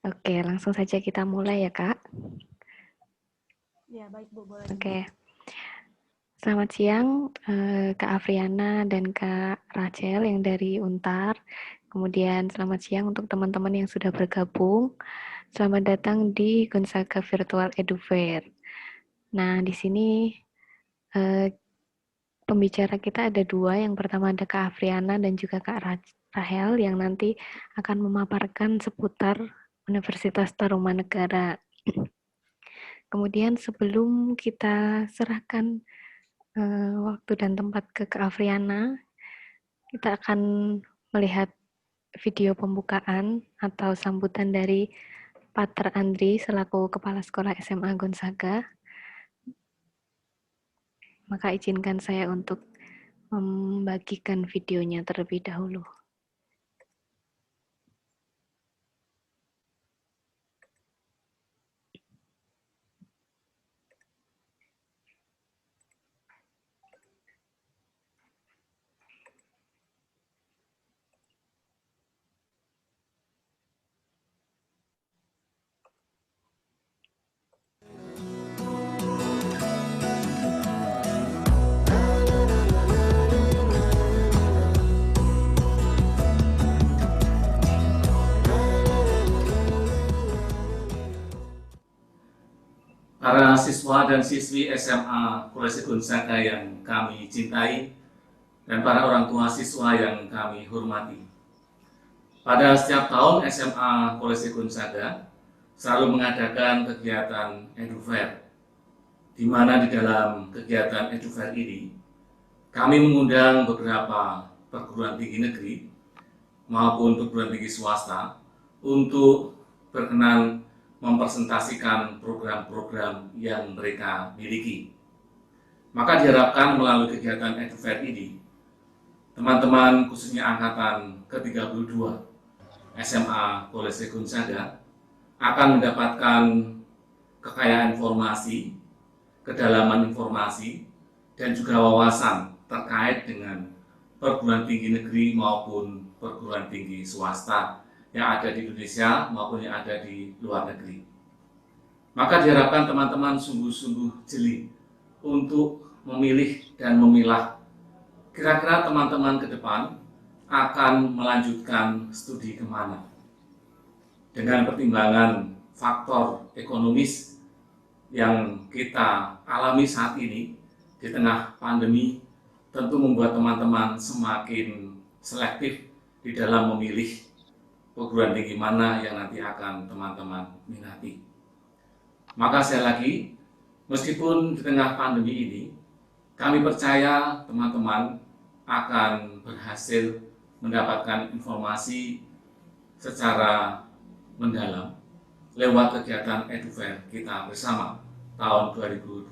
Oke, langsung saja kita mulai ya, Kak. Ya, baik Bu, boleh Oke. dimulai. Selamat siang, Kak Afriana dan Kak Rachel yang dari Untar. Kemudian selamat siang untuk teman-teman yang sudah bergabung. Selamat datang di Gonzaga Virtual Edu Fair. Nah, di sini pembicara kita ada dua. Yang pertama ada Kak Afriana dan juga Kak Rahel yang nanti akan memaparkan seputar Universitas Tarumanegara. Kemudian sebelum kita serahkan waktu dan tempat ke Kak Afriana, kita akan melihat video pembukaan atau sambutan dari Pater Andri selaku Kepala Sekolah SMA Gonzaga. Maka izinkan saya untuk membagikan videonya terlebih dahulu. Para siswa dan siswi SMA Kolese Gonzaga yang kami cintai, dan para orang tua siswa yang kami hormati. Pada setiap tahun SMA Kolese Gonzaga selalu mengadakan kegiatan EduFair, di mana di dalam kegiatan EduFair ini kami mengundang beberapa perguruan tinggi negeri maupun perguruan tinggi swasta untuk berkenan mempresentasikan program-program yang mereka miliki. Maka diharapkan melalui kegiatan EduFair ini, teman-teman khususnya angkatan ke-32 SMA Kolese Gonzaga akan mendapatkan kekayaan informasi, kedalaman informasi, dan juga wawasan terkait dengan perguruan tinggi negeri maupun perguruan tinggi swasta yang ada di Indonesia maupun yang ada di luar negeri. Maka diharapkan teman-teman sungguh-sungguh jeli untuk memilih dan memilah kira-kira teman-teman ke depan akan melanjutkan studi kemana. Dengan pertimbangan faktor ekonomis yang kita alami saat ini di tengah pandemi tentu membuat teman-teman semakin selektif di dalam memilih perguruan tinggi mana yang nanti akan teman-teman minati. Maka sekali lagi, meskipun di tengah pandemi ini, kami percaya teman-teman akan berhasil mendapatkan informasi secara mendalam lewat kegiatan EduFair kita bersama tahun 2020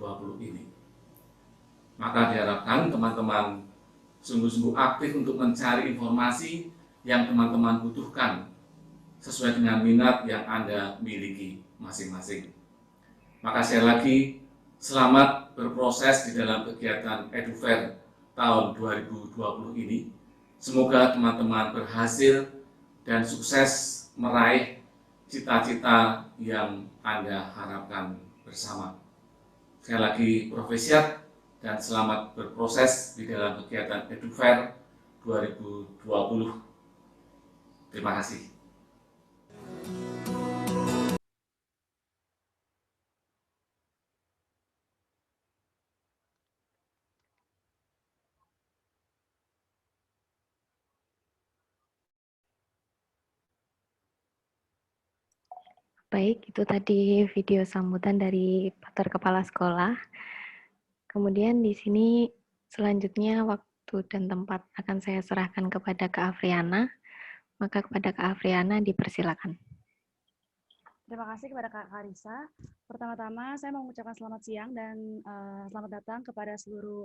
ini. Maka diharapkan teman-teman sungguh-sungguh aktif untuk mencari informasi yang teman-teman butuhkan sesuai dengan minat yang Anda miliki masing-masing. Maka sekali lagi, selamat berproses di dalam kegiatan EduFair tahun 2020 ini. Semoga teman-teman berhasil dan sukses meraih cita-cita yang Anda harapkan bersama. Sekali lagi, profesiat dan selamat berproses di dalam kegiatan EduFair 2020. Terima kasih. Baik, itu tadi video sambutan dari Pater Kepala Sekolah. Kemudian di sini selanjutnya waktu dan tempat akan saya serahkan kepada Kak Afriana. Maka kepada Kak Afriana dipersilakan. Terima kasih kepada Kak Karisa. Pertama-tama saya mau mengucapkan selamat siang dan selamat datang kepada seluruh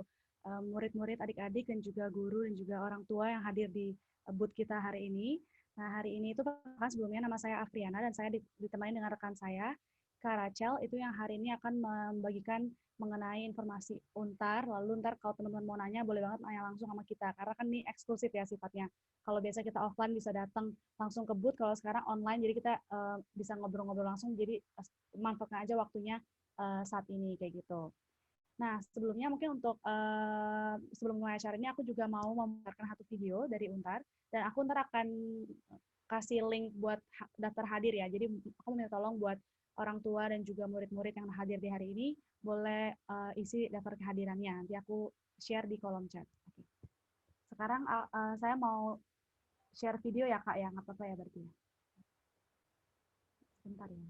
murid-murid, adik-adik, dan juga guru dan juga orang tua yang hadir di booth kita hari ini. Nah, hari ini itu sebelumnya nama saya Afriana dan saya ditemani dengan rekan saya Kak Rachel itu yang hari ini akan membagikan mengenai informasi Untar. Lalu ntar kalau teman-teman mau nanya, boleh banget nanya langsung sama kita. Karena kan ini eksklusif ya sifatnya. Kalau biasa kita offline bisa datang langsung ke booth, kalau sekarang online jadi kita bisa ngobrol-ngobrol langsung. Jadi manfaatkan aja waktunya saat ini kayak gitu. Nah, sebelumnya mungkin untuk sebelum mulai acara ini aku juga mau memutarkan satu video dari Untar, dan aku ntar akan kasih link buat daftar hadir ya. Jadi aku minta tolong buat orang tua dan juga murid-murid yang hadir di hari ini boleh isi daftar kehadirannya. Nanti aku share di kolom chat. Oke. Sekarang saya mau share video ya Kak ya, nggak apa-apa ya berarti. Sebentar ya.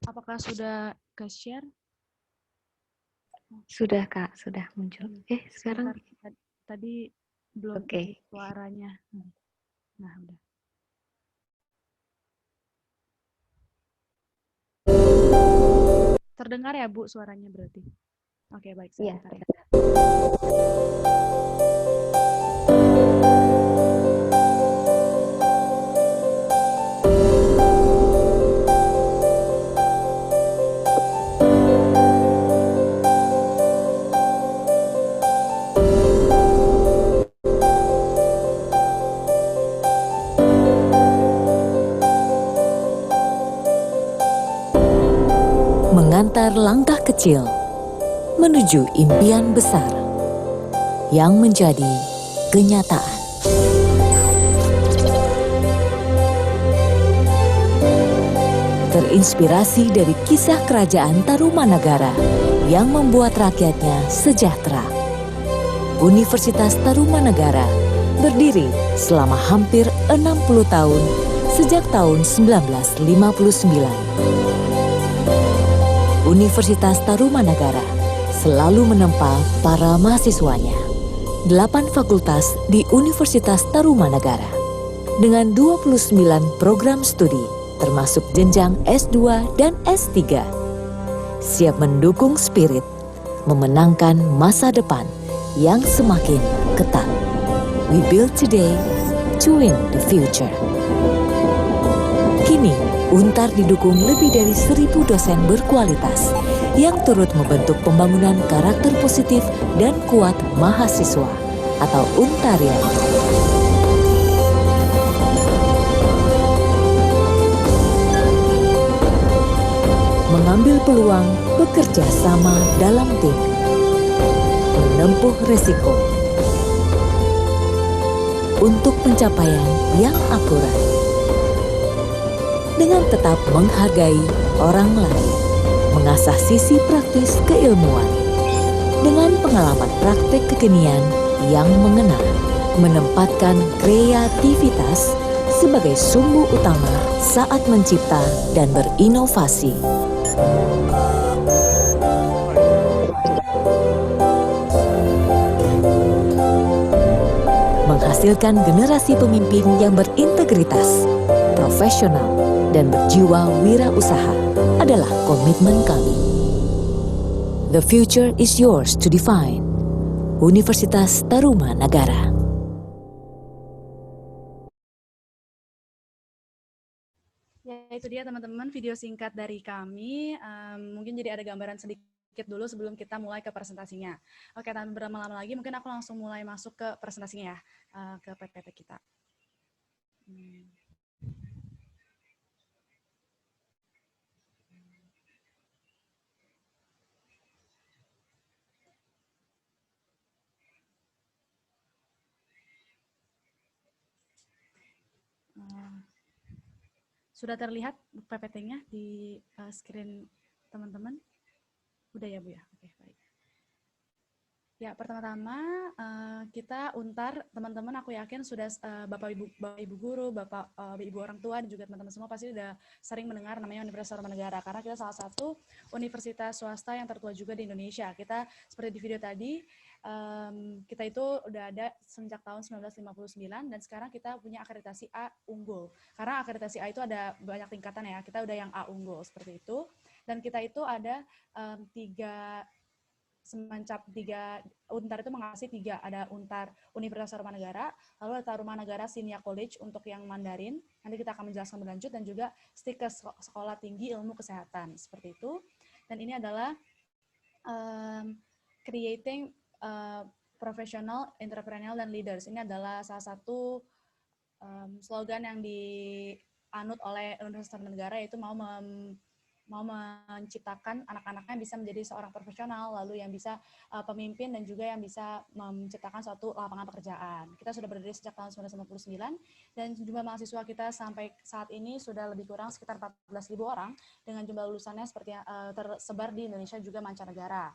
Apakah sudah ke-share? Sudah Kak, sudah muncul. Sekarang tadi belum suaranya. Nah, udah. Terdengar ya Bu suaranya berarti? Oke, baik. Iya. Mengantar langkah kecil menuju impian besar yang menjadi kenyataan. Terinspirasi dari kisah kerajaan Tarumanagara yang membuat rakyatnya sejahtera. Universitas Tarumanagara berdiri selama hampir 60 tahun sejak tahun 1959. Universitas Tarumanagara selalu menempa para mahasiswanya. 8 fakultas di Universitas Tarumanagara dengan 29 program studi termasuk jenjang S2 dan S3. Siap mendukung spirit memenangkan masa depan yang semakin ketat. We build today to win the future. Kini, Untar didukung lebih dari 1.000 dosen berkualitas yang turut membentuk pembangunan karakter positif dan kuat mahasiswa atau Untarian. Mengambil peluang bekerja sama dalam tim, menempuh resiko untuk pencapaian yang akurat. Dengan tetap menghargai orang lain, mengasah sisi praktis keilmuan, dengan pengalaman praktek kekinian yang mengena, menempatkan kreativitas sebagai sumbu utama saat mencipta dan berinovasi. Menghasilkan generasi pemimpin yang berintegritas, profesional, dan berjiwa wirausaha adalah komitmen kami. The future is yours to define. Universitas Tarumanagara. Ya, itu dia teman-teman video singkat dari kami. Mungkin jadi ada gambaran sedikit dulu sebelum kita mulai ke presentasinya. Oke, tanpa berlama-lama lagi, mungkin aku langsung mulai masuk ke presentasinya ya, ke PPT kita. Sudah terlihat PPT-nya di screen teman-teman? Udah ya Bu ya? Oke, baik. Ya, pertama-tama kita Untar, teman-teman aku yakin sudah Bapak Ibu guru, Bapak Ibu orang tua, dan juga teman-teman semua pasti sudah sering mendengar namanya Universitas Tarumanagara, karena kita salah satu universitas swasta yang tertua juga di Indonesia. Kita seperti di video tadi, kita itu udah ada sejak tahun 1959 dan sekarang kita punya akreditasi A unggul. Karena akreditasi A itu ada banyak tingkatan ya, kita udah yang A unggul seperti itu. Dan kita itu ada tiga UNTAR itu mengasih tiga, ada UNTAR Universitas Tarumanegara, lalu ada Tarumanegara Sinia College untuk yang Mandarin, nanti kita akan menjelaskan lebih lanjut, dan juga STIKES Sekolah Tinggi Ilmu Kesehatan, seperti itu. Dan ini adalah creating professional, entrepreneurial, dan leaders. Ini adalah salah satu slogan yang dianut oleh Universitas Tarumanegara, yaitu mau menciptakan anak-anaknya bisa menjadi seorang profesional, lalu yang bisa pemimpin dan juga yang bisa menciptakan suatu lapangan pekerjaan. Kita sudah berdiri sejak tahun 1999 dan jumlah mahasiswa kita sampai saat ini sudah lebih kurang sekitar 14.000 orang dengan jumlah lulusannya seperti tersebar di Indonesia juga mancanegara.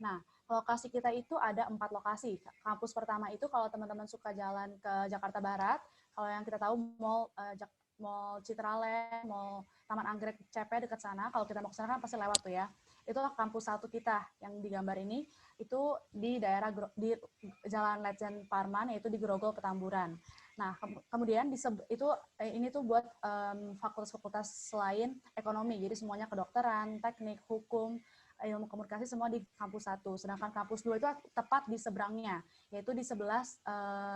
Nah, lokasi kita itu ada 4 lokasi. Kampus pertama itu kalau teman-teman suka jalan ke Jakarta Barat, kalau yang kita tahu Mall Citraland, Mall Taman Anggrek CP dekat sana, kalau kita mau ke sana kan pasti lewat tuh ya. Itulah kampus 1 kita yang digambar ini, itu di daerah di Jalan Letjen Parman, yaitu di Grogol Petamburan. Nah, kemudian ini tuh buat fakultas-fakultas selain ekonomi, jadi semuanya kedokteran, teknik, hukum, ilmu komunikasi semua di kampus 1. Sedangkan kampus 2 itu tepat di seberangnya, yaitu di sebelah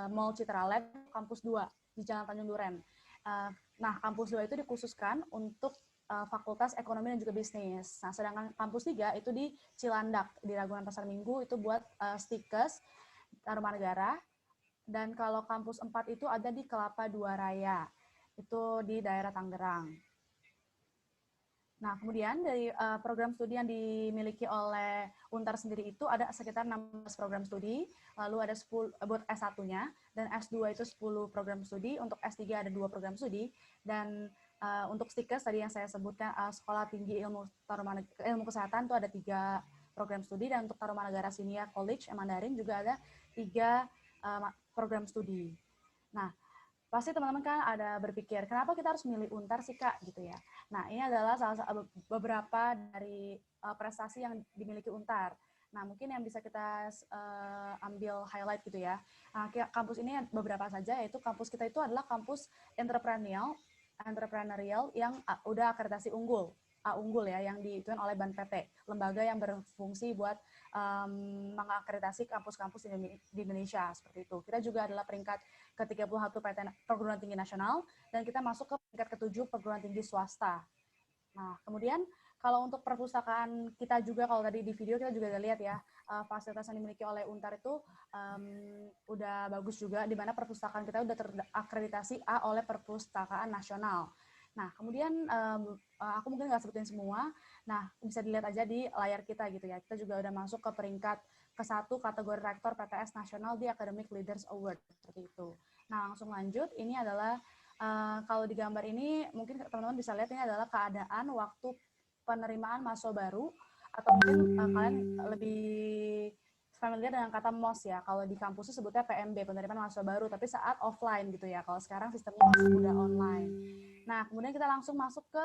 Mall Citraland, kampus 2 di Jalan Tanjung Duren. Nah, kampus 2 itu dikhususkan untuk Fakultas Ekonomi dan juga Bisnis. Nah, sedangkan kampus 3 itu di Cilandak, di Ragunan Pasar Minggu, itu buat STIKES Tarumanegara. Dan kalau kampus 4 itu ada di Kelapa Dua Raya, itu di daerah Tangerang. Nah, kemudian dari program studi yang dimiliki oleh UNTAR sendiri itu ada sekitar 16 program studi, lalu ada 10 buat S1-nya, dan S2 itu 10 program studi, untuk S3 ada 2 program studi, dan untuk STIKES tadi yang saya sebutkan, Sekolah Tinggi Ilmu Kesehatan itu ada 3 program studi, dan untuk Tarumanegara Sinia College Mandarin juga ada 3 program studi. Nah, pasti teman-teman kan ada berpikir, kenapa kita harus milih UNTAR sih Kak, gitu ya. Nah, ini adalah beberapa dari prestasi yang dimiliki UNTAR. Nah, mungkin yang bisa kita ambil highlight gitu ya. Nah, kampus ini beberapa saja, yaitu kampus kita itu adalah kampus entrepreneurial yang udah akreditasi unggul. A unggul ya, yang diituin oleh BANPT, lembaga yang berfungsi buat mengakreditasi kampus-kampus di Indonesia, seperti itu. Kita juga adalah peringkat ke-31 perguruan tinggi nasional, dan kita masuk ke peringkat ke-7 perguruan tinggi swasta. Nah, kemudian kalau untuk perpustakaan kita juga, kalau tadi di video kita juga udah lihat ya, fasilitas yang dimiliki oleh UNTAR itu udah bagus juga, di mana perpustakaan kita udah terakreditasi A oleh Perpustakaan Nasional. Nah, kemudian aku mungkin nggak sebutin semua, nah bisa dilihat aja di layar kita gitu ya. Kita juga udah masuk ke peringkat ke-1 kategori rektor PTS Nasional di Academic Leaders Award, seperti itu. Nah, langsung lanjut, ini adalah, kalau di gambar ini, mungkin teman-teman bisa lihat ini adalah keadaan waktu penerimaan mahasiswa baru, atau mungkin kalian lebih familiar dengan kata MOS ya, kalau di kampus itu sebutnya PMB, penerimaan mahasiswa baru, tapi saat offline gitu ya, kalau sekarang sistemnya masih udah online. Nah, kemudian kita langsung masuk ke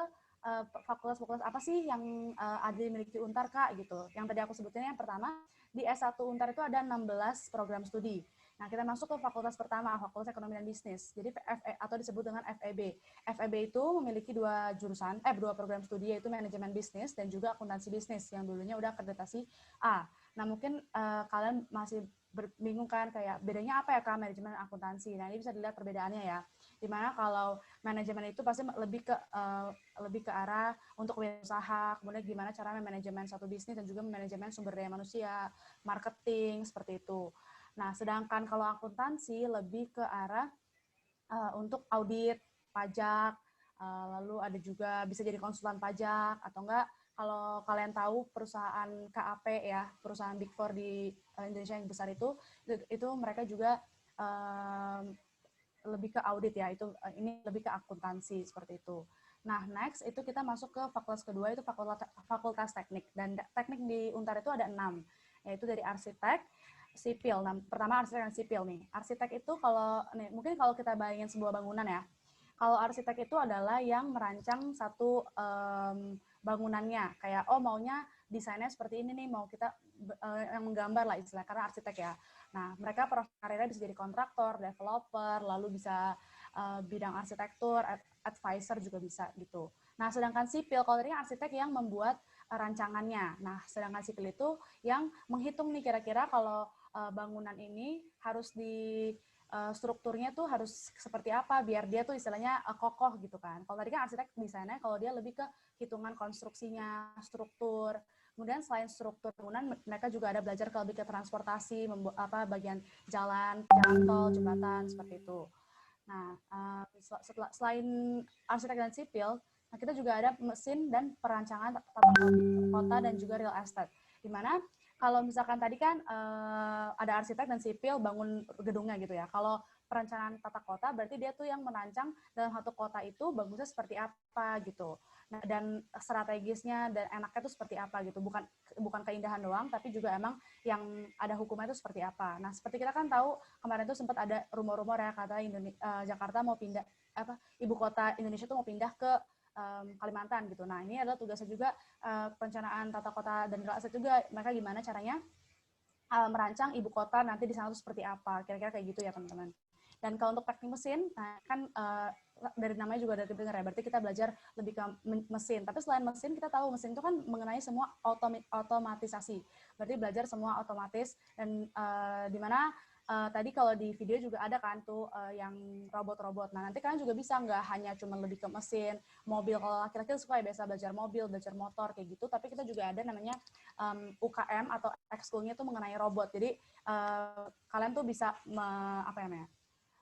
fakultas-fakultas apa sih yang ada dimiliki UNTAR Kak gitu. Yang tadi aku sebutin yang pertama, di S1 UNTAR itu ada 16 program studi. Nah, kita masuk ke fakultas pertama, Fakultas Ekonomi dan Bisnis. Jadi atau disebut dengan FEB. FEB itu memiliki 2 program studi, yaitu manajemen bisnis dan juga akuntansi bisnis yang dulunya udah akreditasi A. Nah, mungkin kalian masih bingung kan, kayak bedanya apa ya Kak manajemen dan akuntansi. Nah, ini bisa dilihat perbedaannya ya. Dimana kalau manajemen itu pasti lebih ke arah untuk usaha, kemudian gimana cara manajemen satu bisnis dan juga manajemen sumber daya manusia, marketing, seperti itu. Nah, sedangkan kalau akuntansi lebih ke arah untuk audit, pajak, lalu ada juga bisa jadi konsultan pajak, atau enggak kalau kalian tahu perusahaan KAP ya, perusahaan Big Four di Indonesia yang besar itu mereka juga lebih ke audit ya, ini lebih ke akuntansi seperti itu. Nah, next itu kita masuk ke fakultas kedua, itu fakultas teknik. Dan teknik di UNTAR itu ada 6, yaitu dari arsitek, sipil. Nah, pertama arsitek dan sipil nih. Arsitek itu mungkin kalau kita bayangin sebuah bangunan ya, kalau arsitek itu adalah yang merancang satu bangunannya, kayak maunya desainnya seperti ini nih, mau kita yang menggambar lah istilah, karena arsitek ya. Nah, mereka karirnya bisa jadi kontraktor, developer, lalu bisa bidang arsitektur, advisor juga bisa gitu. Nah, sedangkan sipil, kalau tadi arsitek yang membuat rancangannya. Nah, sedangkan sipil itu yang menghitung nih kira-kira kalau bangunan ini harus di strukturnya tuh harus seperti apa biar dia tuh istilahnya kokoh gitu kan. Kalau tadi kan arsitek desainnya, kalau dia lebih ke hitungan konstruksinya, struktur. Kemudian selain struktur bangunan, mereka juga ada belajar lebih ke transportasi, bagian jalan tol, jembatan seperti itu. Nah, selain arsitek dan sipil, nah kita juga ada mesin dan perancangan tata kota dan juga real estate. Di mana kalau misalkan tadi kan ada arsitek dan sipil bangun gedungnya gitu ya. Kalau perencanaan tata kota berarti dia tuh yang merancang dalam satu kota itu bagusnya seperti apa gitu. Nah, dan strategisnya dan enaknya itu seperti apa gitu. Bukan keindahan doang, tapi juga emang yang ada hukumnya itu seperti apa. Nah, seperti kita kan tahu kemarin itu sempat ada rumor-rumor ya kata Jakarta mau pindah ibu kota Indonesia tuh mau pindah ke Kalimantan gitu. Nah, ini adalah tugasnya juga perencanaan tata kota dan real estate juga. Mereka gimana caranya merancang ibu kota nanti di sana tuh seperti apa. Kira-kira kayak gitu ya, teman-teman. Dan kalau untuk teknik mesin, nah kan dari namanya juga udah kedengar ya, berarti kita belajar lebih ke mesin. Tapi selain mesin, kita tahu mesin itu kan mengenai semua otomatisasi. Berarti belajar semua otomatis, dan di mana tadi kalau di video juga ada kan tuh yang robot-robot. Nah, nanti kalian juga bisa nggak hanya cuma lebih ke mesin, mobil. Kalau laki-laki suka ya biasa belajar mobil, belajar motor, kayak gitu. Tapi kita juga ada namanya UKM atau ekskulnya tuh mengenai robot. Jadi kalian tuh bisa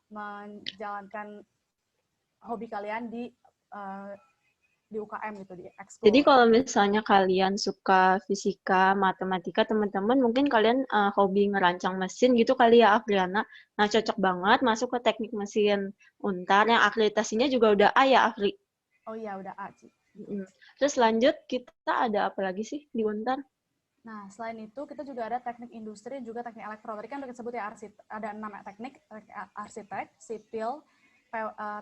menjalankan hobi kalian di UKM gitu, di ekskul. Jadi kalau misalnya kalian suka fisika, matematika, teman-teman mungkin kalian hobi ngerancang mesin gitu kali ya, Afriana. Nah, cocok banget masuk ke teknik mesin Untar yang akreditasinya juga udah A ya, Afri? Oh iya, udah A, Ci. Terus lanjut, kita ada apa lagi sih di Untar? Nah, selain itu kita juga ada teknik industri, juga teknik elektro. Tadi kan udah disebut ya, ada 6 teknik, arsitek, sipil,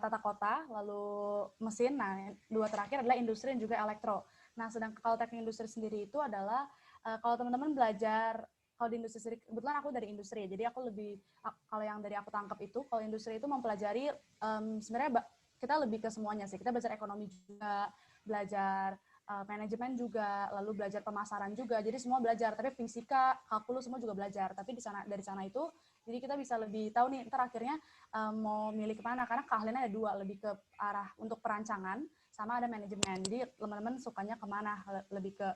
tata kota, lalu mesin. Nah, 2 terakhir adalah industri dan juga elektro. Nah, sedangkan kalau teknik industri sendiri itu adalah kalau teman-teman belajar, kalau di industri sendiri, kebetulan aku dari industri ya, jadi aku lebih, kalau yang dari aku tangkap itu, kalau industri itu mempelajari, sebenarnya kita lebih ke semuanya sih. Kita belajar ekonomi juga, belajar manajemen juga, lalu belajar pemasaran juga. Jadi semua belajar, tapi fisika, kalkulus semua juga belajar. Tapi dari sana itu, jadi kita bisa lebih tahu nih, ntar akhirnya mau milih kemana, karena keahliannya ada 2, lebih ke arah untuk perancangan, sama ada manajemen. Jadi teman-teman sukanya kemana, lebih ke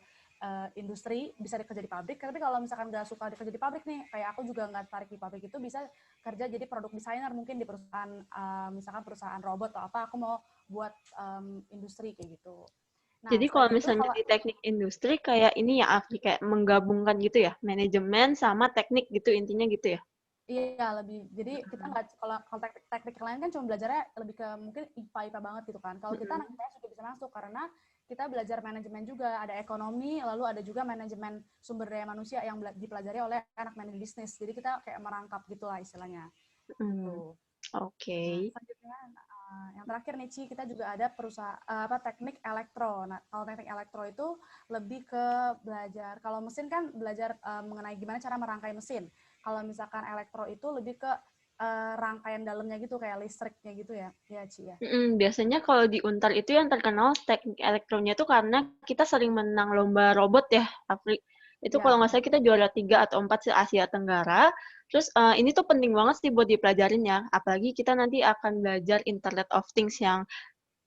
industri, bisa kerja di pabrik. Tapi kalau misalkan nggak suka kerja di pabrik nih, kayak aku juga nggak tertarik di pabrik, itu bisa kerja jadi produk designer mungkin di perusahaan, misalkan perusahaan robot atau apa, aku mau buat industri kayak gitu. Nah, jadi kalau misalnya di teknik industri kayak ini ya, Afri, kayak menggabungkan gitu ya, manajemen sama teknik gitu, intinya gitu ya? Iya, lebih. Jadi kita nggak, kalau teknik lain kan cuma belajarnya lebih ke mungkin IPA banget gitu kan. Kalau kita anak IPS juga bisa masuk, karena kita belajar manajemen juga, ada ekonomi, lalu ada juga manajemen sumber daya manusia yang dipelajari oleh anak manajemen bisnis. Jadi kita kayak merangkap gitulah istilahnya. Gitu. Oke. Nah, selanjutnya yang terakhir nih, Ci, kita juga ada teknik elektro. Nah, kalau teknik elektro itu lebih ke belajar, kalau mesin kan belajar mengenai gimana cara merangkai mesin. Kalau misalkan elektro itu lebih ke rangkaian dalamnya gitu, kayak listriknya gitu ya, Ci ya. Biasanya kalau di Untar itu yang terkenal teknik elektronya itu karena kita sering menang lomba robot ya, Afri. Itu kalau nggak salah kita juara 3 atau 4 se-Asia Tenggara. Terus ini tuh penting banget sih buat dipelajarin ya. Apalagi kita nanti akan belajar Internet of Things yang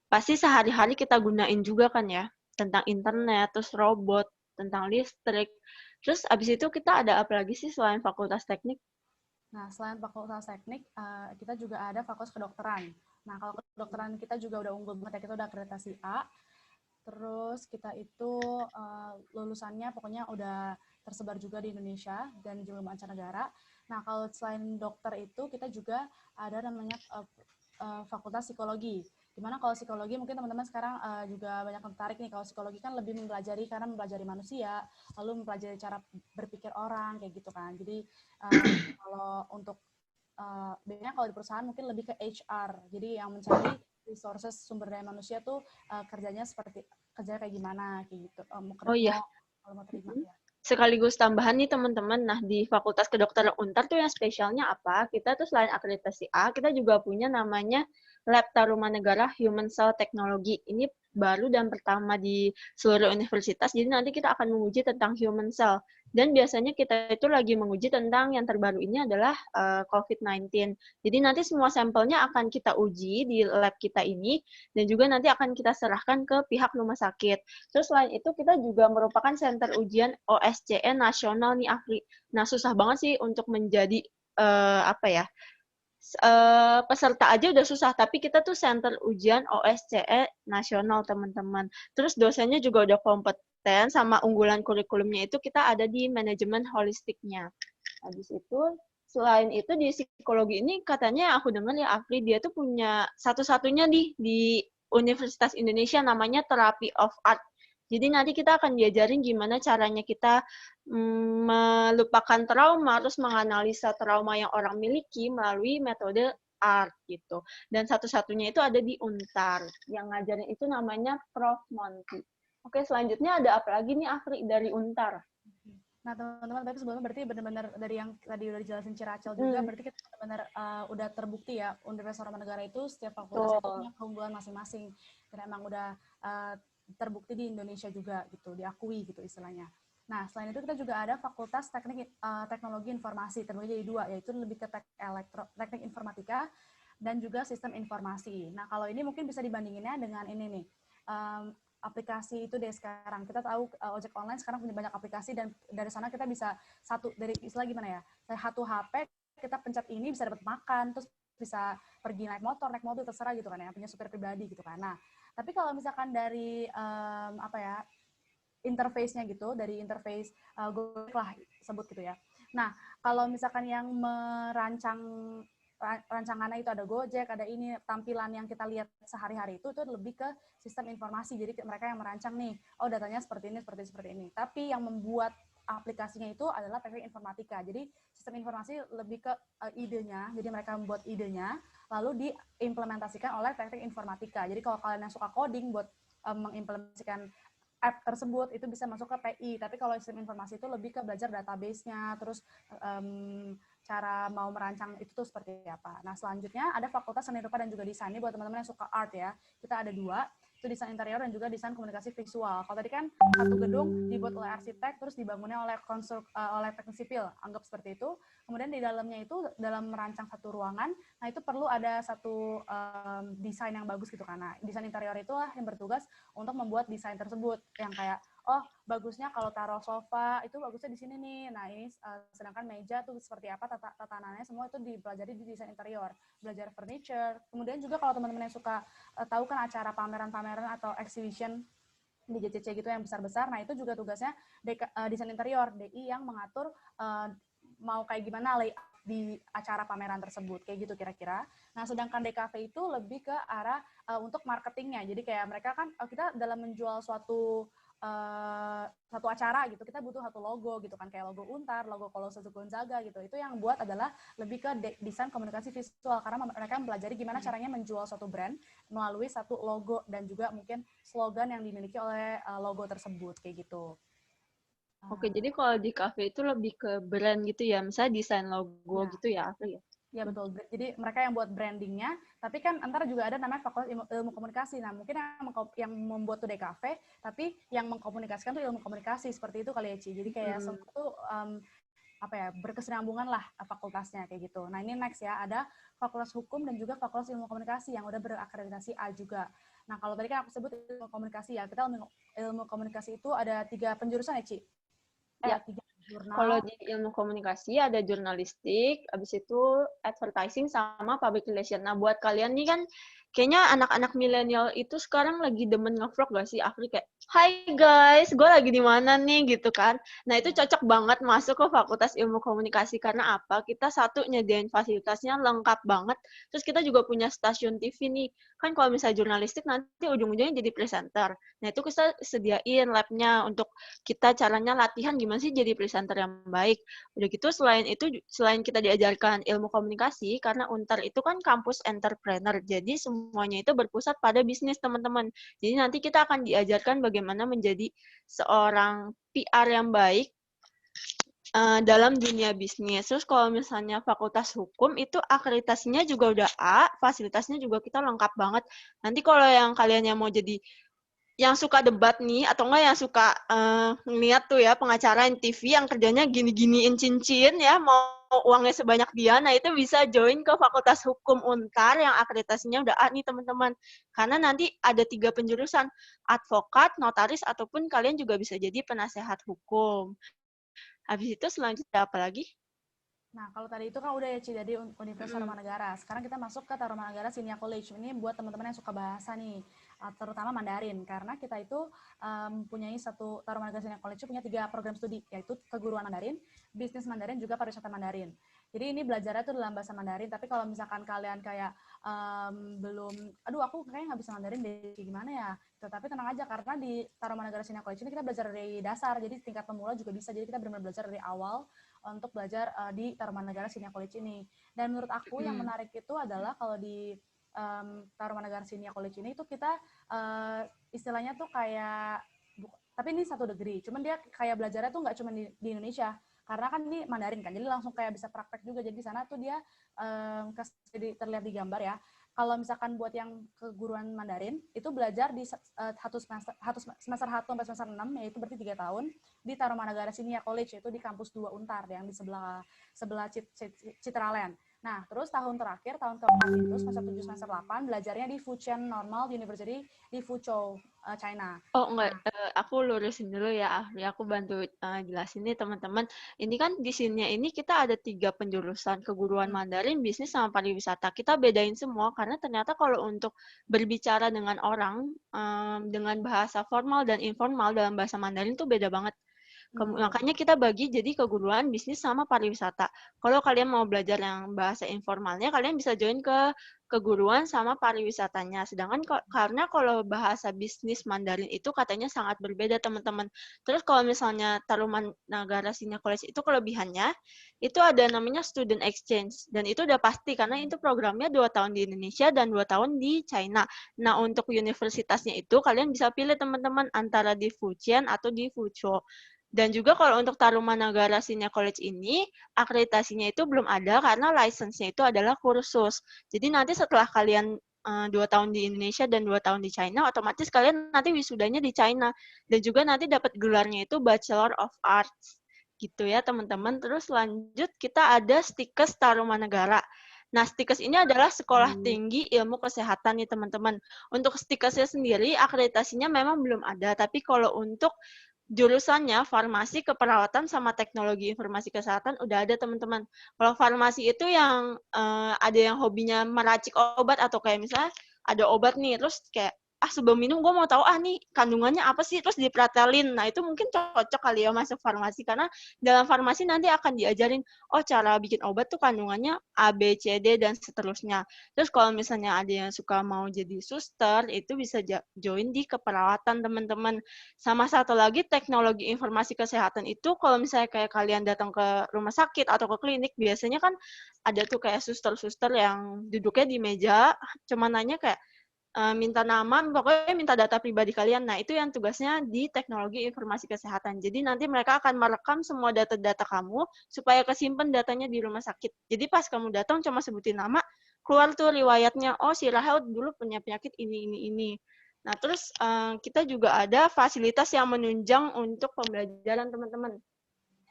pasti sehari-hari kita gunain juga kan ya. Tentang internet, terus robot, tentang listrik. Terus abis itu kita ada apa lagi sih selain fakultas teknik? Nah, selain fakultas teknik, kita juga ada fakultas kedokteran. Nah, kalau kedokteran kita juga udah unggul banget ya, kita udah akreditasi A. Terus kita itu lulusannya pokoknya udah tersebar juga di Indonesia dan juga mancanegara. Nah, kalau selain dokter itu kita juga ada namanya fakultas psikologi. Dimana kalau psikologi mungkin teman-teman sekarang juga banyak tertarik nih, kalau psikologi kan lebih mempelajari manusia, lalu mempelajari cara berpikir orang kayak gitu kan. Jadi kalau untuk biasanya kalau di perusahaan mungkin lebih ke HR, jadi yang mencari resources sumber daya manusia tuh kerjanya kayak gimana kayak gitu. Kalau mau terima ya. sekaligus tambahan nih teman-teman, nah di Fakultas Kedokteran Untar tuh yang spesialnya apa? Kita tuh selain akreditasi A, kita juga punya namanya Lab Tarumanegara Human Cell Technology. Ini baru dan pertama di seluruh universitas, jadi nanti kita akan menguji tentang human cell. Dan biasanya kita itu lagi menguji tentang yang terbaru ini adalah COVID-19. Jadi nanti semua sampelnya akan kita uji di lab kita ini, dan juga nanti akan kita serahkan ke pihak rumah sakit. Terus selain itu kita juga merupakan center ujian OSCE nasional nih Afri. Nah susah banget sih untuk menjadi peserta aja udah susah, tapi kita tuh center ujian OSCE nasional teman-teman. Terus dosennya juga udah kompeten, sama unggulan kurikulumnya itu kita ada di manajemen holistiknya. Habis itu selain itu di psikologi ini katanya aku dengar ya Afri, dia tuh punya satu-satunya di Universitas Indonesia namanya Therapy of Art. Jadi nanti kita akan diajarin gimana caranya kita melupakan trauma, terus menganalisa trauma yang orang miliki melalui metode art gitu. Dan satu-satunya itu ada di Untar. Yang ngajarin itu namanya Prof. Monty. Oke, selanjutnya ada apa lagi nih Afri dari Untar? Nah teman-teman, tapi sebelumnya berarti benar-benar dari yang tadi udah dijelasin Ciracel juga, berarti kita benar-benar udah terbukti ya, Universitas Tarumanegara itu setiap fakultas itu punya keunggulan masing-masing. Dan emang udah terbukti di Indonesia juga gitu, diakui gitu istilahnya. Nah, selain itu kita juga ada Fakultas Teknologi Informasi, terbagi jadi 2, yaitu lebih ke teknik informatika dan juga sistem informasi. Nah, kalau ini mungkin bisa dibandinginnya dengan ini nih, aplikasi itu deh sekarang. Kita tahu ojek online sekarang punya banyak aplikasi, dan dari sana kita bisa dari istilah gimana ya, satu HP kita pencet ini bisa dapat makan, terus bisa pergi naik motor, naik mobil, terserah gitu kan ya, punya supir pribadi gitu kan. Nah, tapi kalau misalkan dari interface-nya gitu, dari interface Gojek lah sebut gitu ya. Nah, kalau misalkan yang rancangannya itu ada Gojek, ada ini, tampilan yang kita lihat sehari-hari itu lebih ke sistem informasi. Jadi mereka yang merancang nih, oh datanya seperti ini, seperti ini. Tapi yang membuat aplikasinya itu adalah teknik informatika. Jadi sistem informasi lebih ke idenya, jadi mereka membuat idenya, lalu diimplementasikan oleh teknik informatika. Jadi kalau kalian yang suka coding buat mengimplementasikan app tersebut, itu bisa masuk ke TI. Tapi kalau sistem informasi itu lebih ke belajar database-nya, terus cara mau merancang itu tuh seperti apa. Nah, selanjutnya ada Fakultas Seni Rupa dan juga Desain. Ini buat teman-teman yang suka art ya. Kita ada 2, itu desain interior dan juga desain komunikasi visual. Kalau tadi kan satu gedung dibuat oleh arsitek, terus dibangunnya oleh teknik sipil, anggap seperti itu. Kemudian di dalamnya itu, dalam merancang satu ruangan, nah itu perlu ada satu desain yang bagus gitu. Karena desain interior itulah yang bertugas untuk membuat desain tersebut, yang kayak, oh bagusnya kalau taruh sofa itu bagusnya di sini nih. Nah ini sedangkan meja tuh seperti apa tatanannya, semua itu dipelajari di desain interior, belajar furniture. Kemudian juga kalau teman-teman yang suka tahu kan acara pameran-pameran atau exhibition di JCC gitu yang besar-besar, nah itu juga tugasnya desain interior, DI yang mengatur mau kayak gimana layout di acara pameran tersebut, kayak gitu kira-kira. Nah, sedangkan DKV itu lebih ke arah untuk marketingnya. Jadi kayak mereka kan, kita dalam menjual suatu acara gitu, kita butuh satu logo gitu kan, kayak logo Untar, logo Kolose Gonzaga gitu. Itu yang buat adalah lebih ke desain komunikasi visual, karena mereka mempelajari gimana caranya menjual suatu brand melalui satu logo dan juga mungkin slogan yang dimiliki oleh logo tersebut, kayak gitu. Oke, jadi kalau di kafe itu lebih ke brand gitu ya, misalnya desain logo gitu ya, Afri ya? Ya betul. Jadi mereka yang buat brandingnya, tapi kan antara juga ada namanya Fakultas Ilmu Komunikasi. Nah mungkin yang membuat tuh DKV, tapi yang mengkomunikasikan tuh ilmu komunikasi, seperti itu kali ya Ci. Jadi kayak semua tuh berkesinambungan lah fakultasnya kayak gitu. Nah ini next ya, ada Fakultas Hukum dan juga Fakultas Ilmu Komunikasi yang udah berakreditasi A juga. Nah kalau tadi kan aku sebut ilmu komunikasi ya, kita ilmu komunikasi itu ada 3 penjurusan ya Ci? Ya, 3 jurnal. Kalau di ilmu komunikasi ada jurnalistik, habis itu advertising sama public relation. Nah, buat kalian nih kan kayaknya anak-anak milenial itu sekarang lagi demen nge-vlog gak sih? Afri kayak, "Hai guys, gue lagi di mana nih?" gitu kan. Nah, itu cocok banget masuk ke Fakultas Ilmu Komunikasi. Karena apa? Kita satu nyediain fasilitasnya lengkap banget. Terus kita juga punya stasiun TV nih. Kan kalau misalnya jurnalistik nanti ujung-ujungnya jadi presenter. Nah, itu kita sediain lab-nya untuk kita caranya latihan gimana sih jadi presenter yang baik. Udah gitu, selain kita diajarkan ilmu komunikasi, karena Untar itu kan kampus entrepreneur. Jadi semuanya itu berpusat pada bisnis, teman-teman. Jadi nanti kita akan diajarkan bagaimana menjadi seorang PR yang baik, dalam dunia bisnis. Terus kalau misalnya fakultas hukum itu akreditasinya juga udah A, fasilitasnya juga kita lengkap banget. Nanti kalau yang kalian yang mau jadi yang suka debat nih, atau enggak yang suka ngeliat tuh ya pengacara yang TV yang kerjanya gini-giniin cincin ya, mau uangnya sebanyak dia, nah itu bisa join ke Fakultas Hukum Untar yang akreditasinya udah A nih teman-teman. Karena nanti ada 3 penjurusan, advokat, notaris, ataupun kalian juga bisa jadi penasehat hukum. Habis itu selanjutnya apa lagi? Nah, kalau tadi itu kan udah ya, Ci, dari Universitas Tarumanagara. Sekarang kita masuk ke Tarumanagara Senior College. Ini buat teman-teman yang suka bahasa nih, terutama Mandarin. Karena kita itu punya Tarumanagara Senior College punya 3 program studi, yaitu keguruan Mandarin, bisnis Mandarin, juga pariwisata Mandarin. Jadi ini belajarnya tuh dalam bahasa Mandarin, tapi kalau misalkan kalian kayak belum, aduh aku kayaknya nggak bisa Mandarin deh, gimana ya? Tetapi tenang aja, karena di Tarumanagara Senior College ini kita belajar dari dasar, jadi tingkat pemula juga bisa. Jadi kita benar-benar belajar dari awal untuk belajar di Tarumanagara Senior College ini. Dan menurut aku yang menarik itu adalah kalau di Tarumanagara Senior College ini itu kita istilahnya tuh kayak, tapi ini 1 degree, cuman dia kayak belajarnya tuh nggak cuma di Indonesia, karena kan ini Mandarin kan, jadi langsung kayak bisa praktek juga. Jadi di sana tuh dia terlihat di gambar ya. Kalau misalkan buat yang keguruan Mandarin, itu belajar di semester 1 sampai semester 6, yaitu berarti 3 tahun, di Tarumanagara Senior College, yaitu di kampus 2 Untar, yang di sebelah Citraland. Nah, terus tahun terakhir, tahun keempat itu, semester 7, semester 8, belajarnya di Fujian Normal University di Fuzhou, China. Oh enggak, aku lurusin dulu ya, Afri. Aku bantu jelasin nih teman-teman. Ini kan di sini ini kita ada 3 penjurusan, keguruan Mandarin, bisnis, sama pariwisata. Kita bedain semua karena ternyata kalau untuk berbicara dengan orang dengan bahasa formal dan informal dalam bahasa Mandarin tuh beda banget. Makanya kita bagi jadi keguruan, bisnis, sama pariwisata. Kalau kalian mau belajar yang bahasa informalnya, kalian bisa join ke keguruan sama pariwisatanya. Sedangkan karena kalau bahasa bisnis Mandarin itu katanya sangat berbeda, teman-teman. Terus kalau misalnya Tarumanagara Senior College itu kelebihannya, itu ada namanya student exchange. Dan itu udah pasti, karena itu programnya 2 tahun di Indonesia dan 2 tahun di China. Nah, untuk universitasnya itu, kalian bisa pilih, teman-teman, antara di Fujian atau di Fuzhou. Dan juga kalau untuk Tarumanagara Senior College ini, akreditasinya itu belum ada karena license-nya itu adalah kursus. Jadi nanti setelah kalian 2 tahun di Indonesia dan 2 tahun di China, otomatis kalian nanti wisudanya di China. Dan juga nanti dapat gelarnya itu Bachelor of Arts. Gitu ya teman-teman. Terus lanjut kita ada Stikes Tarumanagara. Nah, Stikes ini adalah Sekolah Tinggi Ilmu Kesehatan nih teman-teman. Untuk Stikesnya sendiri, akreditasinya memang belum ada. Tapi kalau untuk jurusannya farmasi, keperawatan, sama teknologi informasi kesehatan udah ada teman-teman. Kalau farmasi itu yang ada yang hobinya meracik obat, atau kayak misalnya ada obat nih, terus kayak sebelum minum gue mau tahu nih kandungannya apa sih, terus dipretelin. Nah itu mungkin cocok kali ya masuk farmasi, karena dalam farmasi nanti akan diajarin cara bikin obat tuh kandungannya A, B, C, D, dan seterusnya. Terus kalau misalnya ada yang suka mau jadi suster, itu bisa join di keperawatan teman-teman. Sama satu lagi, teknologi informasi kesehatan itu kalau misalnya kayak kalian datang ke rumah sakit atau ke klinik, biasanya kan ada tuh kayak suster-suster yang duduknya di meja, cuma nanya kayak minta nama, pokoknya minta data pribadi kalian. Nah, itu yang tugasnya di teknologi informasi kesehatan. Jadi nanti mereka akan merekam semua data-data kamu supaya kesimpan datanya di rumah sakit. Jadi pas kamu datang cuma sebutin nama, keluar tuh riwayatnya. Oh, si Rahel dulu punya penyakit ini. Nah, terus kita juga ada fasilitas yang menunjang untuk pembelajaran teman-teman.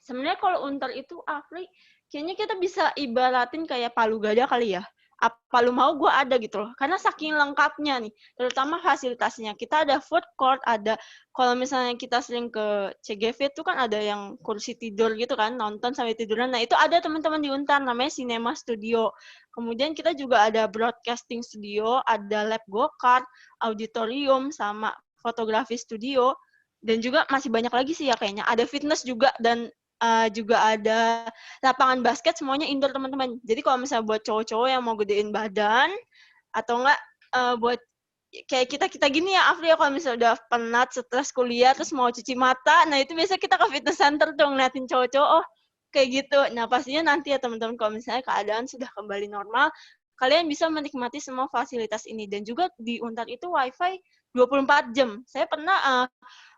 Sebenarnya kalau Untar itu, Afri, kayaknya kita bisa ibaratin kayak Palu Gada kali ya. Apa lu mau, gue ada gitu loh. Karena saking lengkapnya nih, terutama fasilitasnya. Kita ada food court, ada, kalau misalnya kita sering ke CGV itu kan ada yang kursi tidur gitu kan, nonton sampai tiduran. Nah itu ada teman-teman di Untar, namanya Cinema Studio. Kemudian kita juga ada broadcasting studio, ada lab go-kart, auditorium, sama fotografi studio. Dan juga masih banyak lagi sih ya kayaknya. Ada fitness juga, dan juga ada lapangan basket, semuanya indoor teman-teman. Jadi kalau misalnya buat cowok-cowok yang mau gedein badan, atau enggak buat kayak kita gini ya, Afri, kalau misalnya udah penat, stres kuliah, terus mau cuci mata, nah itu biasa kita ke fitness center tuh ngeliatin cowok-cowok, kayak gitu. Nah pastinya nanti ya teman-teman, kalau misalnya keadaan sudah kembali normal, kalian bisa menikmati semua fasilitas ini. Dan juga di Untar itu WiFi 24 jam. Saya pernah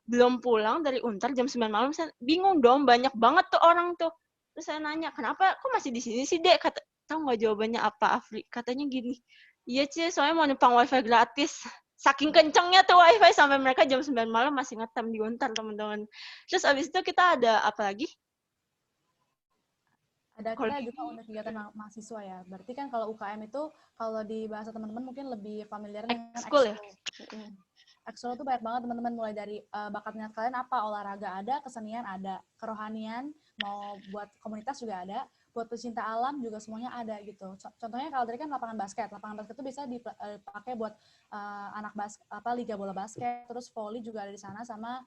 belum pulang dari Untar jam 9 malam, saya bingung dong, banyak banget tuh orang tuh. Terus saya nanya, kenapa kok masih di sini sih, Dek? Tahu nggak jawabannya apa, Afri? Katanya gini, iya Cie, soalnya mau numpang WiFi gratis. Saking kencengnya tuh WiFi sampai mereka jam 9 malam masih ngetem di Untar, teman-teman. Terus abis itu kita ada apa lagi? Ada kita juga unit kegiatan mahasiswa ya. Berarti kan kalau UKM itu, kalau di bahasa teman-teman mungkin lebih familiar dengan ekskul ya? Ekskul itu banyak banget teman-teman, mulai dari bakat minat kalian apa, olahraga ada, kesenian ada, kerohanian, mau buat komunitas juga ada, buat pecinta alam juga semuanya ada gitu. Contohnya kalau tadi kan lapangan basket itu bisa dipakai buat anak liga bola basket, terus volley juga ada di sana, sama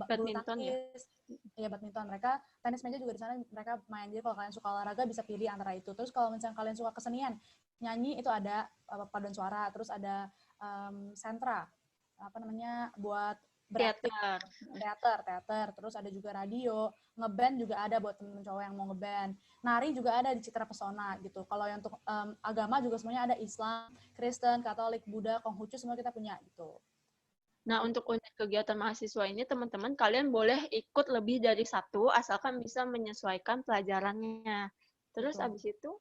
bulu tangkis, ya badminton. Mereka tenis meja juga di sana mereka main. Jadi kalau kalian suka olahraga bisa pilih antara itu. Terus kalau misalnya kalian suka kesenian, nyanyi itu ada paduan suara, terus ada sentra buat teater, terus ada juga radio, ngeband juga ada buat temen cowok yang mau ngeband, nari juga ada di Citra Pesona gitu. Kalau yang untuk agama juga semuanya ada, Islam, Kristen, Katolik, Buddha, Konghucu, semua kita punya gitu. Nah, untuk unit kegiatan mahasiswa ini, teman-teman, kalian boleh ikut lebih dari satu, asalkan bisa menyesuaikan pelajarannya. Terus abis itu,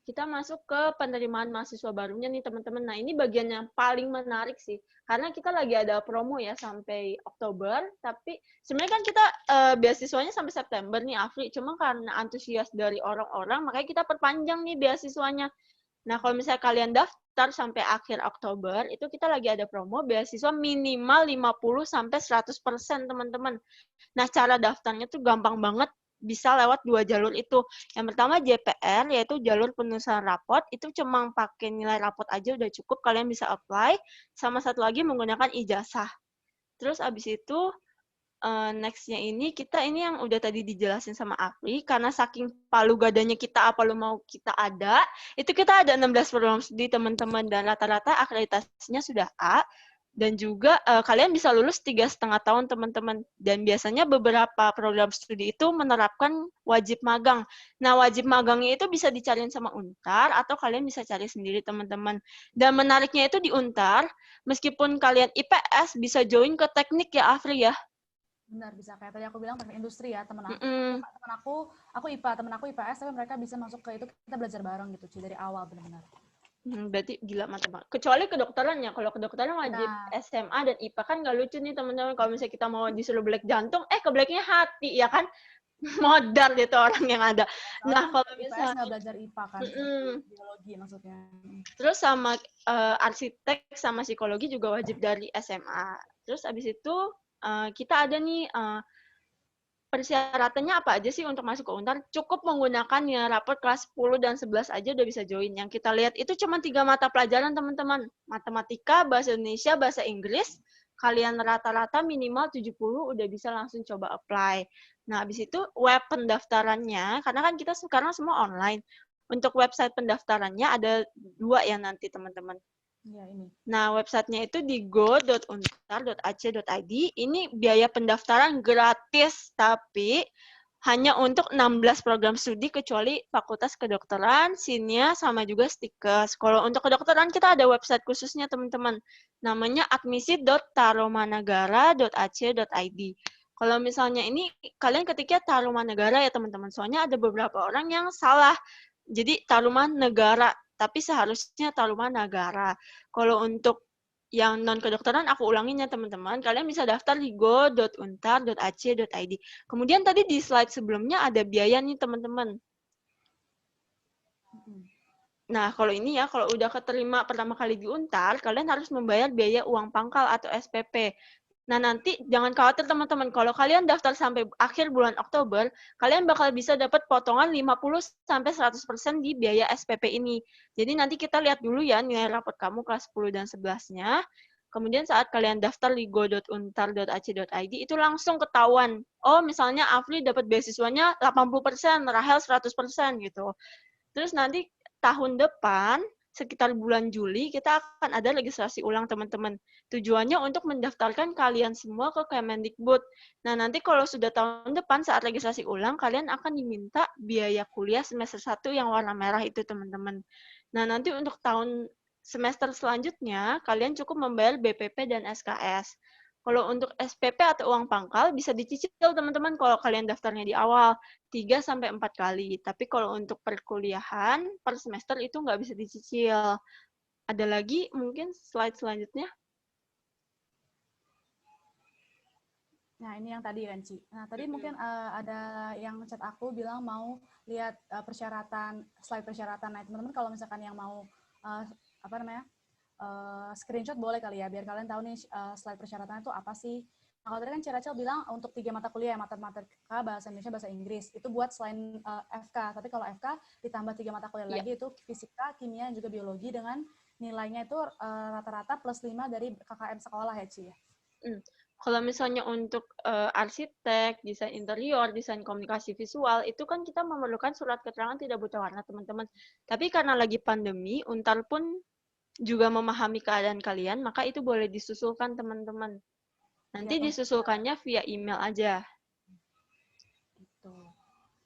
kita masuk ke penerimaan mahasiswa barunya nih, teman-teman. Nah, ini bagian yang paling menarik sih. Karena kita lagi ada promo ya sampai Oktober, tapi sebenarnya kan kita beasiswanya sampai September nih, Afri. Cuma karena antusias dari orang-orang, makanya kita perpanjang nih beasiswanya. Nah, kalau misalnya kalian daftar sampai akhir Oktober, itu kita lagi ada promo beasiswa minimal 50-100%, teman-teman. Nah, cara daftarnya tuh gampang banget, bisa lewat 2 jalur itu. Yang pertama JPR, yaitu jalur penulisan raport. Itu cuma pakai nilai raport aja udah cukup, kalian bisa apply. Sama satu lagi menggunakan ijazah. Terus abis itu, next-nya ini yang udah tadi dijelasin sama Afri, karena saking palu gadanya kita apa lu mau kita ada, itu kita ada 16 program studi, teman-teman, dan rata-rata akreditasinya sudah A. Dan juga kalian bisa lulus 3,5 tahun, teman-teman. Dan biasanya beberapa program studi itu menerapkan wajib magang. Nah, wajib magangnya itu bisa dicariin sama Untar, atau kalian bisa cari sendiri, teman-teman. Dan menariknya itu di Untar, meskipun kalian IPS, bisa join ke teknik ya, Afri ya? Benar, bisa. Kayak tadi aku bilang teknik industri ya, teman aku IPA, teman aku IPS, tapi mereka bisa masuk ke itu, kita belajar bareng gitu, dari awal benar-benar. Berarti gila mantap banget. Kecuali kedokterannya. Kalau kedokteran wajib SMA dan IPA kan nggak lucu nih, teman-teman. Kalau misalnya kita mau disuruh black jantung, kebleknya hati, ya kan? Modar gitu orang yang ada. Nah, kalau IPS nggak belajar IPA kan, biologi maksudnya. Terus sama arsitek sama psikologi juga wajib dari SMA. Terus abis itu kita ada nih persyaratannya apa aja sih untuk masuk ke Untar? Cukup menggunakan ya raport kelas 10 dan 11 aja udah bisa join. Yang kita lihat itu cuma 3 mata pelajaran, teman-teman. Matematika, bahasa Indonesia, bahasa Inggris. Kalian rata-rata minimal 70 udah bisa langsung coba apply. Nah, habis itu web pendaftarannya, karena kan kita sekarang semua online. Untuk website pendaftarannya ada 2 ya nanti, teman-teman. Ya, ini. Nah, websitenya itu di go.untar.ac.id. Ini biaya pendaftaran gratis, tapi hanya untuk 16 program studi kecuali Fakultas Kedokteran, Sinia, sama juga Stikes. Kalau untuk kedokteran kita ada website khususnya, teman-teman. Namanya admisi.tarumanagara.ac.id. Kalau misalnya ini kalian ketiknya Tarumanegara ya, teman-teman. Soalnya ada beberapa orang yang salah. Jadi Tarumanegara, tapi seharusnya Tarumanagara. Kalau untuk yang non-kedokteran, aku ulangin ya, teman-teman. Kalian bisa daftar di go.untar.ac.id. Kemudian tadi di slide sebelumnya ada biaya nih, teman-teman. Nah, kalau ini ya, kalau udah keterima pertama kali di Untar, kalian harus membayar biaya uang pangkal atau SPP. Nah, nanti jangan khawatir, teman-teman. Kalau kalian daftar sampai akhir bulan Oktober, kalian bakal bisa dapat potongan 50-100% di biaya SPP ini. Jadi nanti kita lihat dulu ya nilai raport kamu kelas 10 dan 11-nya. Kemudian saat kalian daftar di go.untar.ac.id, itu langsung ketahuan. Oh, misalnya Afri dapat beasiswanya 80%, Rahel 100% gitu. Terus nanti tahun depan, sekitar bulan Juli, kita akan ada registrasi ulang, teman-teman. Tujuannya untuk mendaftarkan kalian semua ke Kemendikbud. Nah, nanti kalau sudah tahun depan, saat registrasi ulang, kalian akan diminta biaya kuliah semester 1 yang warna merah itu, teman-teman. Nah, nanti untuk semester selanjutnya, kalian cukup membayar BPP dan SKS. Kalau untuk SPP atau uang pangkal bisa dicicil teman-teman kalau kalian daftarnya di awal 3-4 kali. Tapi kalau untuk perkuliahan per semester itu nggak bisa dicicil. Ada lagi mungkin slide selanjutnya? Nah, ini yang tadi kan, Ci. Nah, tadi mungkin ada yang chat aku bilang mau lihat slide persyaratan. Nah, teman-teman kalau misalkan yang mau screenshot boleh kali ya, biar kalian tahu nih slide persyaratannya itu apa sih. Nah, kalau tadi kan Ciracel bilang untuk 3 mata kuliah, matematika, bahasa Indonesia, bahasa Inggris, itu buat selain FK. Tapi kalau FK ditambah 3 mata kuliah lagi, itu fisika, kimia, dan juga biologi dengan nilainya itu rata-rata plus 5 dari KKM sekolah ya, Ci ya. Kalau misalnya untuk arsitek, desain interior, desain komunikasi visual, itu kan kita memerlukan surat keterangan tidak buta warna, teman-teman. Tapi karena lagi pandemi, Untar pun juga memahami keadaan kalian, maka itu boleh disusulkan, teman-teman. Nanti disusulkannya via email aja. Gitu.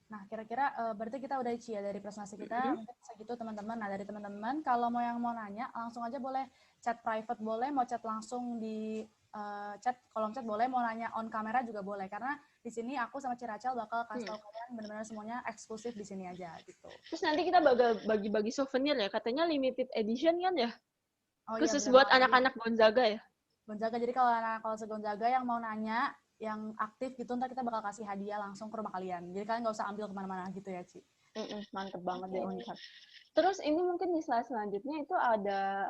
Nah, kira-kira berarti kita udah Ci ya dari presentasi kita, mungkin segitu teman-teman. Nah, dari teman-teman, kalau mau nanya, langsung aja boleh chat private boleh, mau chat langsung di kolom chat boleh, mau nanya on kamera juga boleh, karena di sini aku sama Ciracel bakal kasih tahu kalian benar-benar semuanya eksklusif di sini aja gitu. Terus nanti kita bakal bagi-bagi souvenir ya, katanya limited edition kan ya? Oh, khusus iya, buat anak-anak Gonzaga ya? Gonzaga, jadi kalau anak Gonzaga yang mau nanya, yang aktif gitu, ntar kita bakal kasih hadiah langsung ke rumah kalian. Jadi kalian nggak usah ambil kemana-mana gitu ya, Ci. Mantep banget deh Untar. Terus ini mungkin di slide selanjutnya itu ada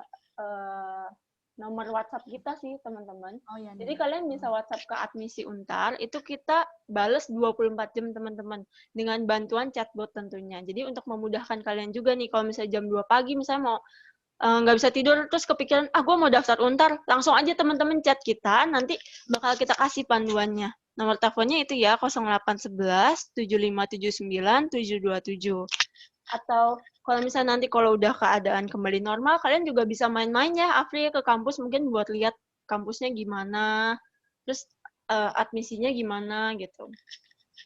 nomor WhatsApp kita sih, teman-teman. Oh, iya, jadi kalian bisa WhatsApp ke admisi Untar, itu kita bales 24 jam, teman-teman. Dengan bantuan chatbot tentunya. Jadi untuk memudahkan kalian juga nih, kalau misalnya jam 2 pagi, misalnya mau nggak bisa tidur, terus kepikiran, gue mau daftar Untar, langsung aja teman-teman chat kita, nanti bakal kita kasih panduannya. Nomor teleponnya itu ya, 0811 7579 727. Atau kalau misalnya nanti kalau udah keadaan kembali normal, kalian juga bisa main-main ya, Afri, ke kampus mungkin buat lihat kampusnya gimana, terus admisinya gimana gitu.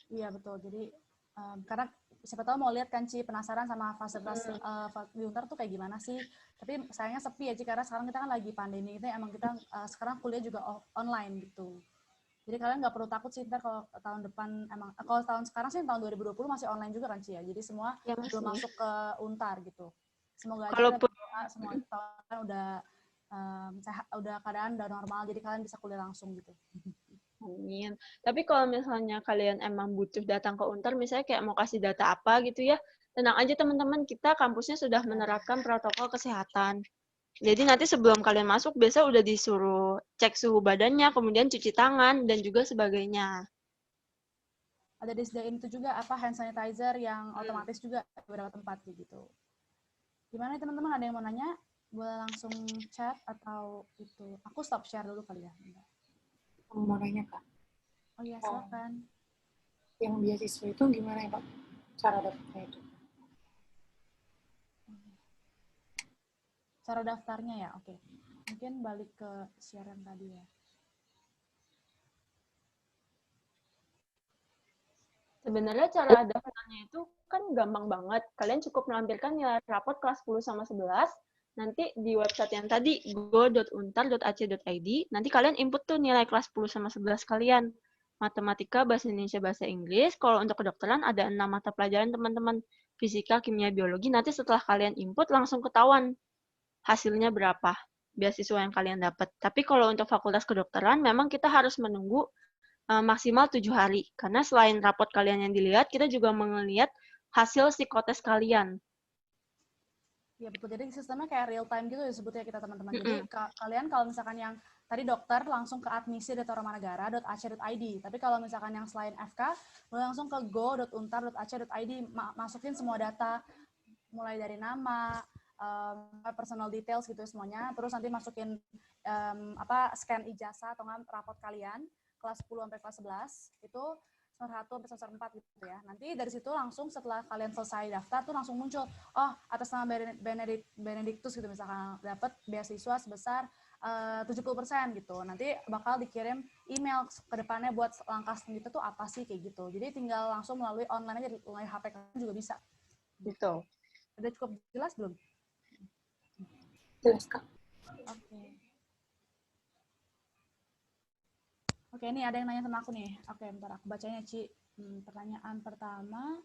Iya, betul. Jadi, karena siapa tahu mau lihat kan, Ci, penasaran sama fasilitas di Untar tuh kayak gimana sih. Tapi sayangnya sepi ya, Ci, karena sekarang kita kan lagi pandemi, itu emang kita sekarang kuliah juga online gitu. Jadi kalian nggak perlu takut sih, ntar kalau tahun depan kalau tahun sekarang sih tahun 2020 masih online juga kan, Ci ya. Jadi semua belum masuk ke Untar gitu. Semoga aja kita berdoa semua tahun udah sehat, udah keadaan udah normal, jadi kalian bisa kuliah langsung gitu. Amin. Tapi kalau misalnya kalian emang butuh datang ke Untar, misalnya kayak mau kasih data apa gitu ya, tenang aja teman-teman, kita kampusnya sudah menerapkan protokol kesehatan. Jadi nanti sebelum kalian masuk, biasa udah disuruh cek suhu badannya, kemudian cuci tangan, dan juga sebagainya. Ada disediain itu juga hand sanitizer yang otomatis juga di beberapa tempat gitu. Gimana teman-teman, ada yang mau nanya? Boleh langsung chat atau itu. Aku stop share dulu kali ya. Mau nanya, Kak. Oh iya, silakan. Yang beasiswa itu gimana ya, Kak? Cara daftarnya itu? Cara daftarnya ya, oke. Mungkin balik ke siaran tadi ya. Sebenarnya cara daftarnya itu kan gampang banget. Kalian cukup melampirkan nilai raport kelas 10 sama 11, nanti di website yang tadi, go.untar.ac.id, nanti kalian input tuh nilai kelas 10 sama 11 kalian. Matematika, bahasa Indonesia, bahasa Inggris. Kalau untuk kedokteran ada 6 mata pelajaran, teman-teman. Fisika, kimia, biologi. Nanti setelah kalian input, langsung ketahuan hasilnya berapa beasiswa yang kalian dapat. Tapi kalau untuk fakultas kedokteran, memang kita harus menunggu maksimal 7 hari. Karena selain raport kalian yang dilihat, kita juga melihat hasil psikotes kalian. Ya betul, jadi sistemnya kayak real time gitu ya sebutnya kita teman-teman. Jadi kalian kalau misalkan yang tadi dokter langsung ke admisi.tarumanegara.ac.id. Tapi kalau misalkan yang selain FK, boleh langsung ke go.untar.ac.id, masukin semua data, mulai dari nama, personal details gitu semuanya. Terus nanti masukin scan ijazah atau raport kalian kelas 10 sampai kelas 11 itu semester 1 sampai semester 4 gitu ya. Nanti dari situ langsung setelah kalian selesai daftar tuh langsung muncul, oh atas nama Benedictus gitu misalkan dapat beasiswa sebesar 70% gitu. Nanti bakal dikirim email ke depannya buat langkah selanjutnya tuh apa sih kayak gitu. Jadi tinggal langsung melalui online aja, melalui HP kalian juga bisa. Gitu. Udah cukup jelas belum? Jelas, Kak. Oke. Oke, ini ada yang nanya sama aku nih. Oke, bentar aku bacanya, Ci. Pertanyaan pertama,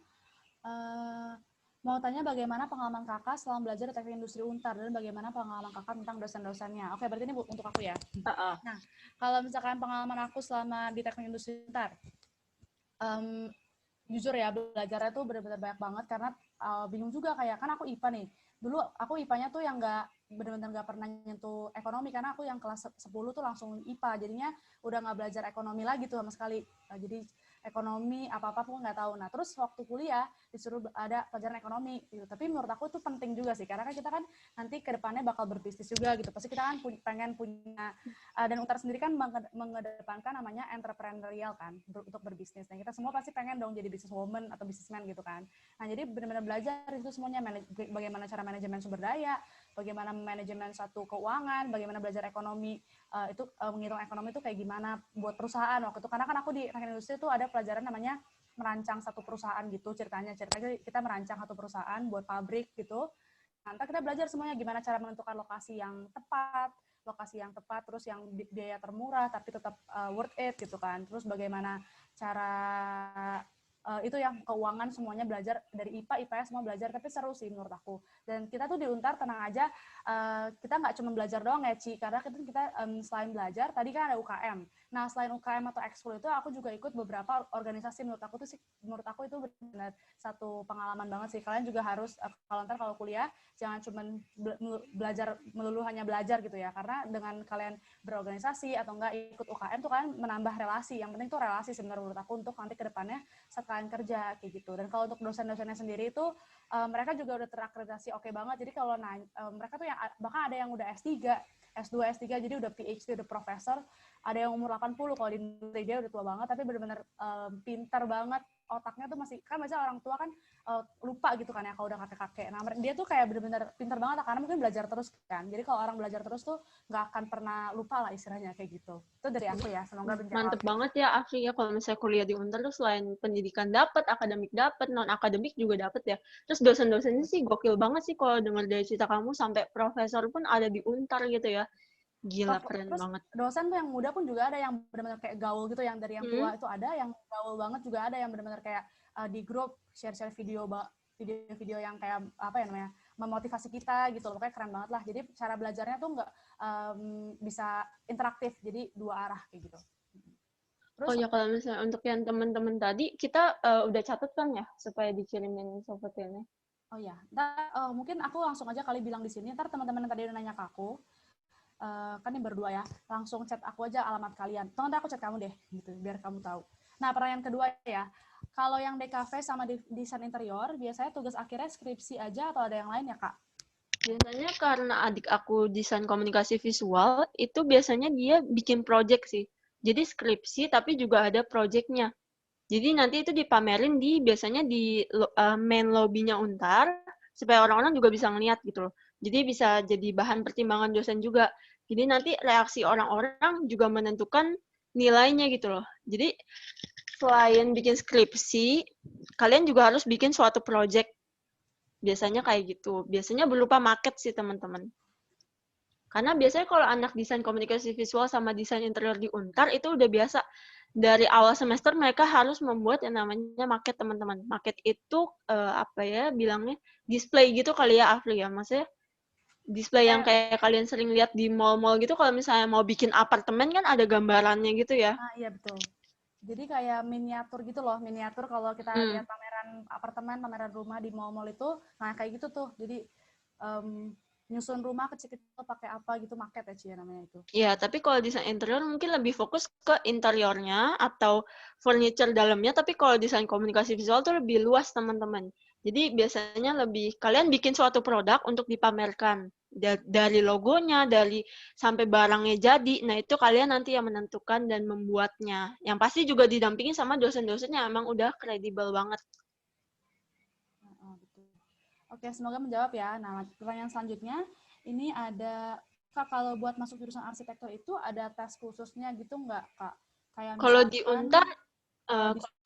mau tanya bagaimana pengalaman kakak selama belajar di teknik industri Untar dan bagaimana pengalaman kakak tentang dosen-dosennya. Oke, berarti ini untuk aku ya. Nah, kalau misalkan pengalaman aku selama di teknik industri Untar, jujur ya, belajarnya tuh benar-benar banyak banget karena bingung juga kayak, kan aku IPA nih. Dulu aku IPA-nya tuh yang benar-benar nggak pernah nyentuh ekonomi karena aku yang kelas 10 tuh langsung IPA, jadinya udah nggak belajar ekonomi lagi tuh sama sekali. Jadi ekonomi apa-apa pun nggak tahu. Nah, terus waktu kuliah disuruh ada pelajaran ekonomi gitu. Tapi menurut aku itu penting juga sih karena kan kita kan nanti ke depannya bakal berbisnis juga gitu. Pasti kita kan pengen punya dan Untar sendiri kan mengedepankan namanya entrepreneurial kan untuk berbisnis. Dan kita semua pasti pengen dong jadi businesswoman atau businessman gitu kan. Nah, jadi benar-benar belajar itu semuanya, bagaimana cara manajemen sumber daya, bagaimana manajemen satu keuangan, bagaimana belajar ekonomi, itu menghitung ekonomi itu kayak gimana buat perusahaan waktu itu. Karena kan aku di teknik industri itu ada pelajaran namanya merancang satu perusahaan gitu, ceritanya kita merancang satu perusahaan buat pabrik gitu. Nanti kita belajar semuanya gimana cara menentukan lokasi yang tepat, terus yang biaya termurah tapi tetap worth it gitu kan. Terus bagaimana cara itu yang keuangan semuanya belajar dari IPA, IPS semua belajar, tapi seru sih menurut aku. Dan kita tuh di Untar tenang aja, kita nggak cuma belajar doang ya, Ci, karena kita selain belajar, tadi kan ada UKM. Nah, selain UKM atau ekskul itu, aku juga ikut beberapa organisasi. Menurut aku itu benar satu pengalaman banget sih. Kalian juga harus, kalau kuliah, jangan cuma belajar, melulu hanya belajar gitu ya, karena dengan kalian berorganisasi atau enggak ikut UKM tuh kalian menambah relasi. Yang penting tuh relasi sebenarnya menurut aku untuk nanti ke depannya saat kalian kerja kayak gitu. Dan kalau untuk dosen-dosennya sendiri itu mereka juga udah terakreditasi oke banget. Jadi kalau mereka tuh yang bahkan ada yang udah S3, S2, S3 jadi udah PhD, udah profesor. Ada yang umur 80 kalau di Indonesia dia udah tua banget tapi benar-benar pintar banget. Otaknya tuh masih, kan biasanya orang tua kan lupa gitu kan ya kalau udah kakek-kakek. Nah, dia tuh kayak benar-benar pintar banget karena mungkin belajar terus kan. Jadi kalau orang belajar terus tuh nggak akan pernah lupa lah istilahnya kayak gitu. Itu dari aku ya, semoga menjawab. Mantep banget ya Afri ya, kalau misalnya kuliah di Untar tuh selain pendidikan dapat, akademik dapat, non akademik juga dapat ya. Terus dosen-dosennya sih gokil banget sih kalau dengar dari cerita kamu, sampai profesor pun ada di Untar gitu ya. Gila, keren terus banget. Dosen tuh yang muda pun juga ada yang benar-benar kayak gaul gitu, yang dari yang tua itu ada, yang gaul banget juga ada, yang benar-benar kayak di grup share-share video yang kayak apa ya namanya, memotivasi kita gitu loh. Pokoknya keren banget lah. Jadi cara belajarnya tuh nggak bisa interaktif, jadi dua arah kayak gitu. Terus, oh ya, kalau misalnya untuk yang teman-teman tadi, kita udah catat kan ya supaya dikirimin software-nya. Oh ya, mungkin aku langsung aja kali bilang di sini. Ntar teman-teman yang tadi udah nanya ke aku, kan ini berdua ya, langsung chat aku aja alamat kalian. Nanti aku chat kamu deh, gitu, biar kamu tahu. Nah, pertanyaan kedua ya, kalau yang DKV sama desain interior, biasanya tugas akhirnya skripsi aja atau ada yang lain ya, Kak? Biasanya karena adik aku desain komunikasi visual, itu biasanya dia bikin project sih. Jadi skripsi, tapi juga ada projectnya. Jadi nanti itu dipamerin biasanya di main lobby-nya Untar, supaya orang-orang juga bisa ngeliat gitu loh. Jadi bisa jadi bahan pertimbangan dosen juga. Jadi nanti reaksi orang-orang juga menentukan nilainya gitu loh. Jadi selain bikin skripsi, kalian juga harus bikin suatu project. Biasanya kayak gitu. Biasanya berupa market sih teman-teman. Karena biasanya kalau anak desain komunikasi visual sama desain interior di Untar itu udah biasa. Dari awal semester mereka harus membuat yang namanya market, teman-teman. Market itu bilangnya display gitu kali ya, Afri ya. Maksudnya display yang kayak kalian sering lihat di mall-mall gitu, kalau misalnya mau bikin apartemen kan ada gambarannya gitu ya. Ah, iya betul. Jadi kayak miniatur gitu loh, miniatur kalau kita lihat pameran apartemen, pameran rumah di mall-mall itu, nah kayak gitu tuh. Jadi nyusun rumah kecil-kecil pakai apa gitu, market ya Cia namanya itu. Iya, tapi kalau desain interior mungkin lebih fokus ke interiornya atau furniture dalamnya, tapi kalau desain komunikasi visual tuh lebih luas teman-teman. Jadi biasanya kalian bikin suatu produk untuk dipamerkan. Dari logonya, sampai barangnya jadi, nah itu kalian nanti yang menentukan dan membuatnya. Yang pasti juga didampingin sama dosen-dosen yang emang udah kredibel banget. Betul. Oke, semoga menjawab ya. Nah, pertanyaan selanjutnya, ini ada, Kak, kalau buat masuk jurusan arsitektur itu ada tes khususnya gitu nggak, Kak? Kayak Kalau misalkan, di Untar,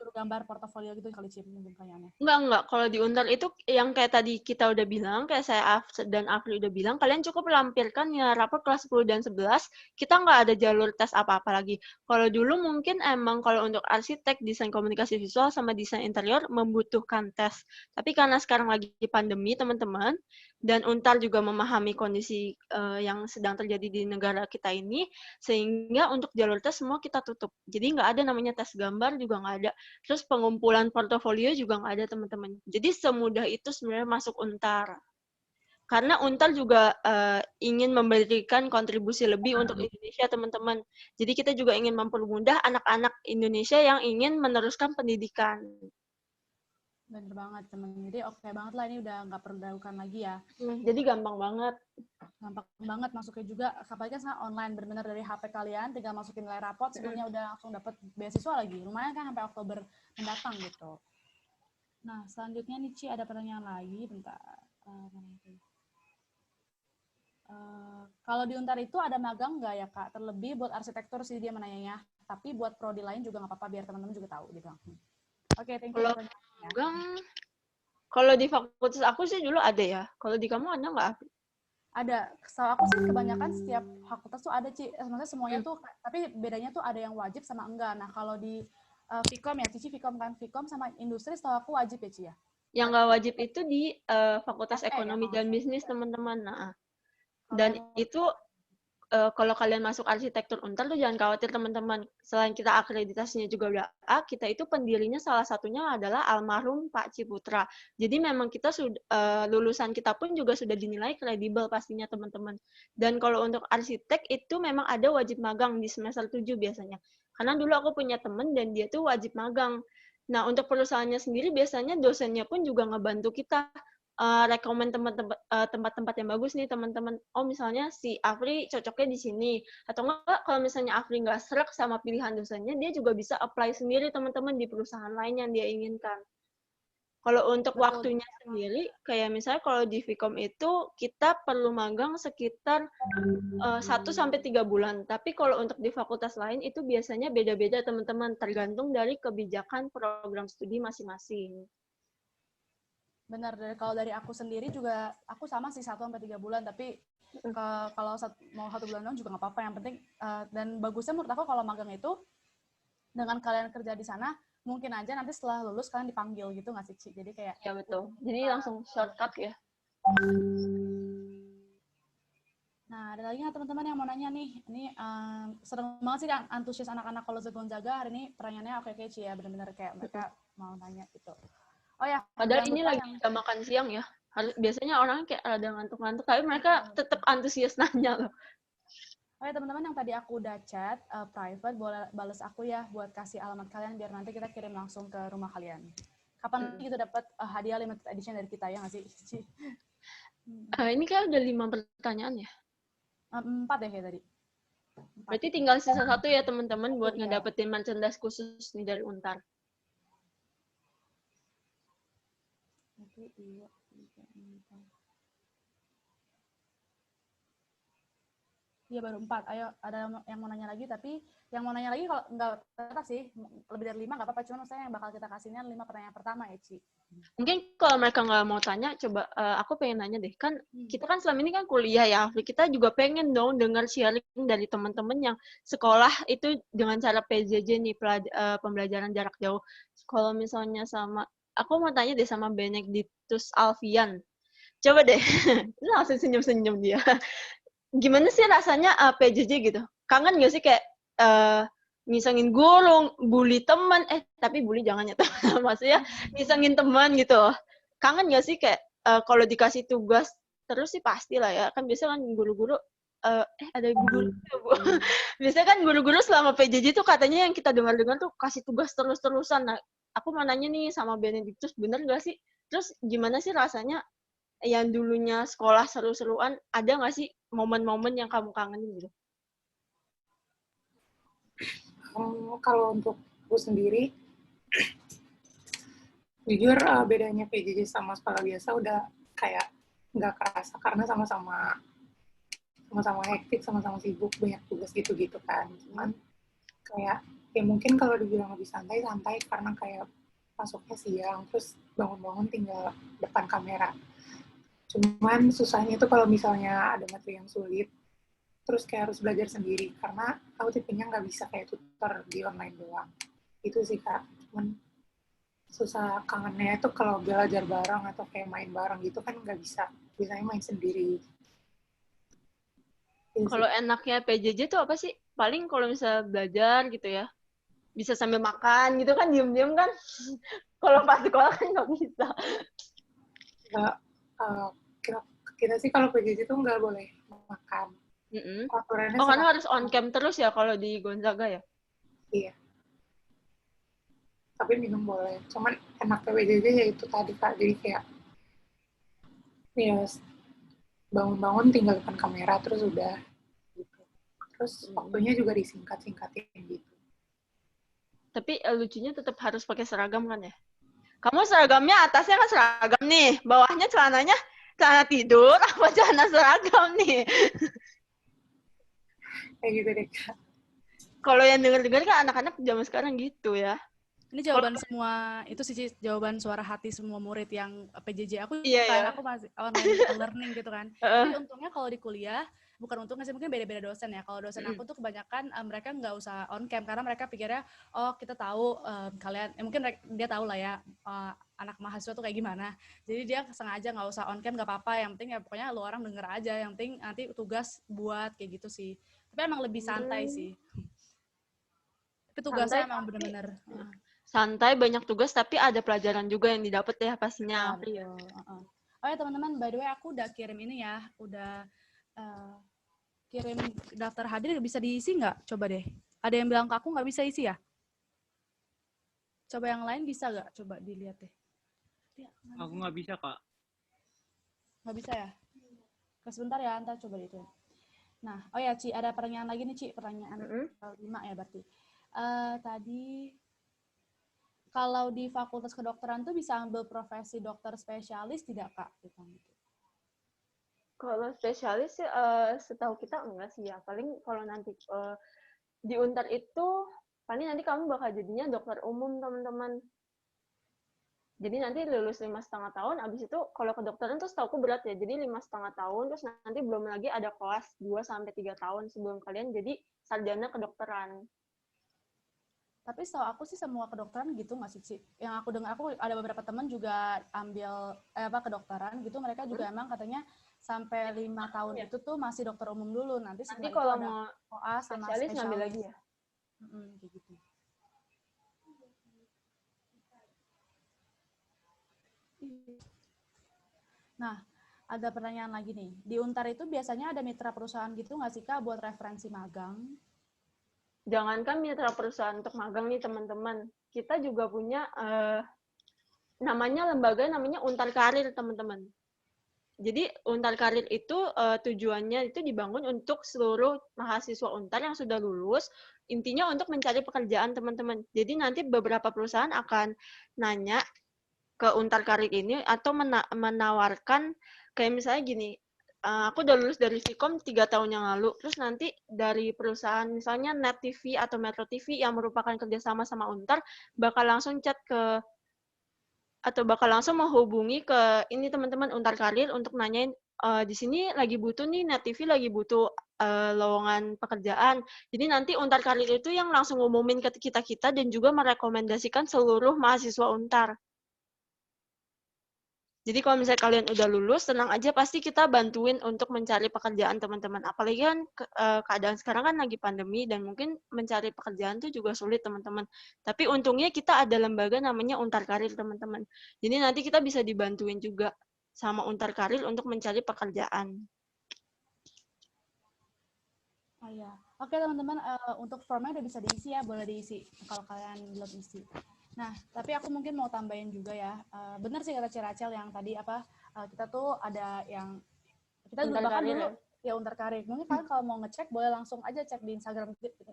suruh gambar portofolio gitu kali Ci mungkin pertanyaannya. Enggak. Kalau di Untar itu yang kayak tadi kita udah bilang, kayak saya dan Afri udah bilang, kalian cukup lampirkan ya rapor kelas 10 dan 11, kita nggak ada jalur tes apa-apa lagi. Kalau dulu mungkin emang kalau untuk arsitek, desain komunikasi visual, sama desain interior membutuhkan tes. Tapi karena sekarang lagi pandemi, teman-teman, dan Untar juga memahami kondisi yang sedang terjadi di negara kita ini, sehingga untuk jalur tes semua kita tutup. Jadi nggak ada namanya tes gambar, juga nggak ada. Terus pengumpulan portofolio juga nggak ada, teman-teman. Jadi semudah itu sebenarnya masuk Untar. Karena Untar juga ingin memberikan kontribusi lebih untuk Indonesia, teman-teman. Jadi kita juga ingin mempermudah anak-anak Indonesia yang ingin meneruskan pendidikan. Bener banget temen. Jadi oke banget lah, ini udah nggak perlu diragukan lagi ya. Jadi gampang banget. Gampang banget masuknya juga, apalagi kan sekarang online, benar-benar dari HP kalian, tinggal masukin nilai rapot, sebelumnya udah langsung dapat beasiswa lagi. Lumayan kan sampai Oktober mendatang gitu. Nah, selanjutnya nih Ci, ada pertanyaan lagi, bentar. Kalau di Untar itu ada magang nggak ya Kak? Terlebih buat arsitektur sih dia menanyanya, tapi buat prodi lain juga nggak apa-apa, biar teman-teman juga tahu gitu. Oke, thank you. Kalau magang, kalau di fakultas aku sih dulu ada ya. Kalau di kamu ada nggak? Ada. Setahu aku sih kebanyakan setiap fakultas tuh ada, Ci. Maksudnya semuanya tuh, tapi bedanya tuh ada yang wajib sama enggak. Nah, kalau di Vkom ya, Cici Vkom kan, Vkom sama industri setahu aku wajib ya, Ci ya? Yang nggak wajib itu di Fakultas Ekonomi dan Bisnis, teman-teman. Nah, dan itu kalau kalian masuk arsitektur Untar tuh jangan khawatir, teman-teman. Selain kita akreditasinya juga udah A, kita itu pendirinya salah satunya adalah almarhum Pak Ciputra. Jadi memang kita sudah lulusan kita pun juga sudah dinilai kredibel pastinya, teman-teman. Dan kalau untuk arsitek itu memang ada wajib magang di semester 7 biasanya. Karena dulu aku punya temen dan dia tuh wajib magang. Nah, untuk perusahaannya sendiri biasanya dosennya pun juga ngebantu kita rekomen tempat-tempat yang bagus nih, teman-teman. Oh, misalnya si Afri cocoknya di sini. Atau enggak, kalau misalnya Afri nggak serak sama pilihan dosennya, dia juga bisa apply sendiri, teman-teman, di perusahaan lain yang dia inginkan. Kalau untuk waktunya sendiri, kayak misalnya kalau di Vkom itu, kita perlu magang sekitar 1-3 bulan. Tapi kalau untuk di fakultas lain, itu biasanya beda-beda, teman-teman. Tergantung dari kebijakan program studi masing-masing. Benar, kalau dari aku sendiri juga, aku sama sih 1-3 bulan, tapi kalau mau 1 bulan doang juga nggak apa-apa. Yang penting, dan bagusnya menurut aku kalau magang itu, dengan kalian kerja di sana, mungkin aja nanti setelah lulus kalian dipanggil gitu nggak sih, Ci? Jadi kayak... Ya, betul. Jadi langsung shortcut ya. Nah, ada lagi nggak teman-teman yang mau nanya nih? Ini seneng banget sih antusias anak-anak Kolose Gonzaga. Hari ini pertanyaannya oke-oke, Ci ya. Benar-benar kayak mereka mau nanya gitu. Oh ya, padahal ini lagi jam makan siang ya. Biasanya orang kayak ada ngantuk-ngantuk, tapi mereka tetap antusias nanya loh. Oh ya teman-teman, yang tadi aku udah chat private, boleh bales aku ya buat kasih alamat kalian biar nanti kita kirim langsung ke rumah kalian. Kapan kita dapat hadiah limited edition dari kita ya nggak sih? Ini kan udah 5 pertanyaan ya? 4 ya kayak tadi. 4. Berarti tinggal sisa 1 ya teman-teman buat ngedapetin merchandise khusus nih dari Untar. Iya baru 4. Ayo, ada yang mau nanya lagi, tapi yang mau nanya lagi kalau nggak apa sih, lebih dari 5 nggak apa-apa, cuma maksudnya yang bakal kita kasihnya 5 pertanyaan pertama ya, Ci. Mungkin kalau mereka nggak mau tanya, coba aku pengen nanya deh. Kan kita kan selama ini kan kuliah ya, kita juga pengen dong dengar sharing dari teman-teman yang sekolah itu dengan cara PJJ nih, pembelajaran jarak jauh. Kalau misalnya aku mau tanya deh sama Benedictus Alfian. Coba deh, langsung senyum-senyum dia. Gimana sih rasanya PJJ gitu? Kangen nggak sih kayak ngisengin guru, bully teman, tapi bully jangan ya teman, maksudnya ngisengin teman gitu. Kangen nggak sih kayak kalau dikasih tugas terus sih pasti lah ya, kan biasa kan guru-guru ada guru Bu. Biasanya kan guru-guru selama PJJ tuh katanya yang kita dengar-dengar tuh kasih tugas terus-terusan. Nah, aku mau nanya nih sama Benedictus, bener nggak sih? Terus gimana sih rasanya yang dulunya sekolah seru-seruan, ada nggak sih momen-momen yang kamu kangenin gitu? Kalau untuk aku sendiri, jujur bedanya PJJ sama sekolah biasa udah kayak nggak kerasa karena sama-sama hektik, sama-sama sibuk, banyak tugas gitu-gitu kan. Cuman kayak Ya mungkin kalau dibilang lebih santai karena kayak masuknya siang, terus bangun-bangun tinggal depan kamera. Cuman susahnya itu kalau misalnya ada materi yang sulit, terus kayak harus belajar sendiri, karena aku tipenya nggak bisa kayak tutor di online doang. Itu sih Kak, cuman susah kangennya itu kalau belajar bareng atau kayak main bareng gitu kan nggak bisa, biasanya main sendiri. Kalau enaknya PJJ tuh apa sih? Paling kalau misalnya belajar gitu ya, bisa sambil makan gitu kan, diem-diem kan. Kalau pas sekolah kan nggak bisa. Nggak, kita sih kalau PJJ tuh nggak boleh makan. Aturannya Oh, karena harus on cam terus ya kalau di Gonzaga ya? Iya. Tapi minum boleh. Cuman enaknya PJJ ya itu tadi Kak, jadi kayak ya bangun-bangun tinggal depan kamera terus udah gitu. Terus waktunya juga disingkat-singkatin gitu. Tapi lucunya tetap harus pakai seragam kan ya? Kamu seragamnya atasnya kan seragam nih, bawahnya celananya celana tidur apa celana seragam nih? Kayak gitu deh Kak. Kalau yang denger-denger kan anak-anak zaman sekarang gitu ya. Ini jawaban semua, itu sih jawaban suara hati semua murid yang PJJ. Aku Iya. aku masih online learning gitu kan. Tapi untungnya kalau di kuliah, bukan untungnya sih, mungkin beda-beda dosen ya. Kalau dosen aku tuh kebanyakan mereka nggak usah on cam, karena mereka pikirnya, oh kita tahu kalian, mungkin dia tahu lah ya anak mahasiswa tuh kayak gimana. Jadi dia sengaja nggak usah on cam, nggak apa-apa. Yang penting ya pokoknya lu orang denger aja. Yang penting nanti tugas buat kayak gitu sih. Tapi emang lebih santai sih. Tapi tugasnya Santai, emang bener-bener santai, banyak tugas, tapi ada pelajaran juga yang didapat ya pastinya. Ya, oh ya teman-teman, by the way aku udah kirim ini ya, udah kirim daftar hadir, bisa diisi nggak? Coba deh. Ada yang bilang ke aku nggak bisa isi ya? Coba yang lain bisa nggak? Coba dilihat deh. Aku nggak bisa Kak. Nggak bisa ya? Sebentar ya, ntar coba itu. Nah, oh ya Ci, ada pertanyaan lagi nih Ci, pertanyaan 5 ya berarti. Tadi kalau di Fakultas Kedokteran tuh bisa ambil profesi dokter spesialis tidak Kak? Kalau spesialis sih setahu kita enggak sih ya. Paling kalau nanti di Untar itu paling nanti kamu bakal jadinya dokter umum teman-teman. Jadi nanti lulus 5,5 tahun, abis itu kalau kedokteran tuh setahu aku berat ya. Jadi 5,5 tahun, terus nanti belum lagi ada kelas 2-3 tahun sebelum kalian jadi sarjana kedokteran. Tapi setahu aku sih semua kedokteran gitu nggak sih, Ci? Yang aku dengar, aku ada beberapa teman juga ambil kedokteran gitu, mereka juga emang katanya sampai 5 tahun itu tuh masih dokter umum dulu, nanti kalau itu mau koas sama spesialis ngambil lagi ya. Kayak gitu. Nah, ada pertanyaan lagi nih. Di Untar itu biasanya ada mitra perusahaan gitu nggak sih Kak buat referensi magang? Jangankan mitra perusahaan untuk magang nih teman-teman, kita juga punya namanya lembaga namanya Untar Karir teman-teman. Jadi Untar Karir itu tujuannya itu dibangun untuk seluruh mahasiswa Untar yang sudah lulus, intinya untuk mencari pekerjaan teman-teman. Jadi nanti beberapa perusahaan akan nanya ke Untar Karir ini atau menawarkan kayak misalnya gini, aku udah lulus dari Vkom 3 tahun yang lalu, terus nanti dari perusahaan misalnya Net TV atau Metro TV yang merupakan kerjasama sama Untar, bakal langsung chat ke, atau bakal langsung menghubungi ke ini teman-teman Untar Karir untuk nanyain, di sini lagi butuh nih, Net TV lagi butuh lowongan pekerjaan. Jadi nanti Untar Karir itu yang langsung ngumumin ke kita-kita dan juga merekomendasikan seluruh mahasiswa Untar. Jadi kalau misalnya kalian udah lulus, tenang aja, pasti kita bantuin untuk mencari pekerjaan teman-teman. Apalagi kan keadaan sekarang kan lagi pandemi dan mungkin mencari pekerjaan tuh juga sulit teman-teman. Tapi untungnya kita ada lembaga namanya Untar Karir teman-teman. Jadi nanti kita bisa dibantuin juga sama Untar Karir untuk mencari pekerjaan. Oh iya. Oke teman-teman, untuk formnya udah bisa diisi ya, boleh diisi kalau kalian belum isi. Nah, tapi aku mungkin mau tambahin juga ya. Benar sih kata Ciracel yang tadi kita tuh ada yang kita juga bahkan dulu ya Untar Karir. Mungkin kalian kalau mau ngecek boleh langsung aja cek di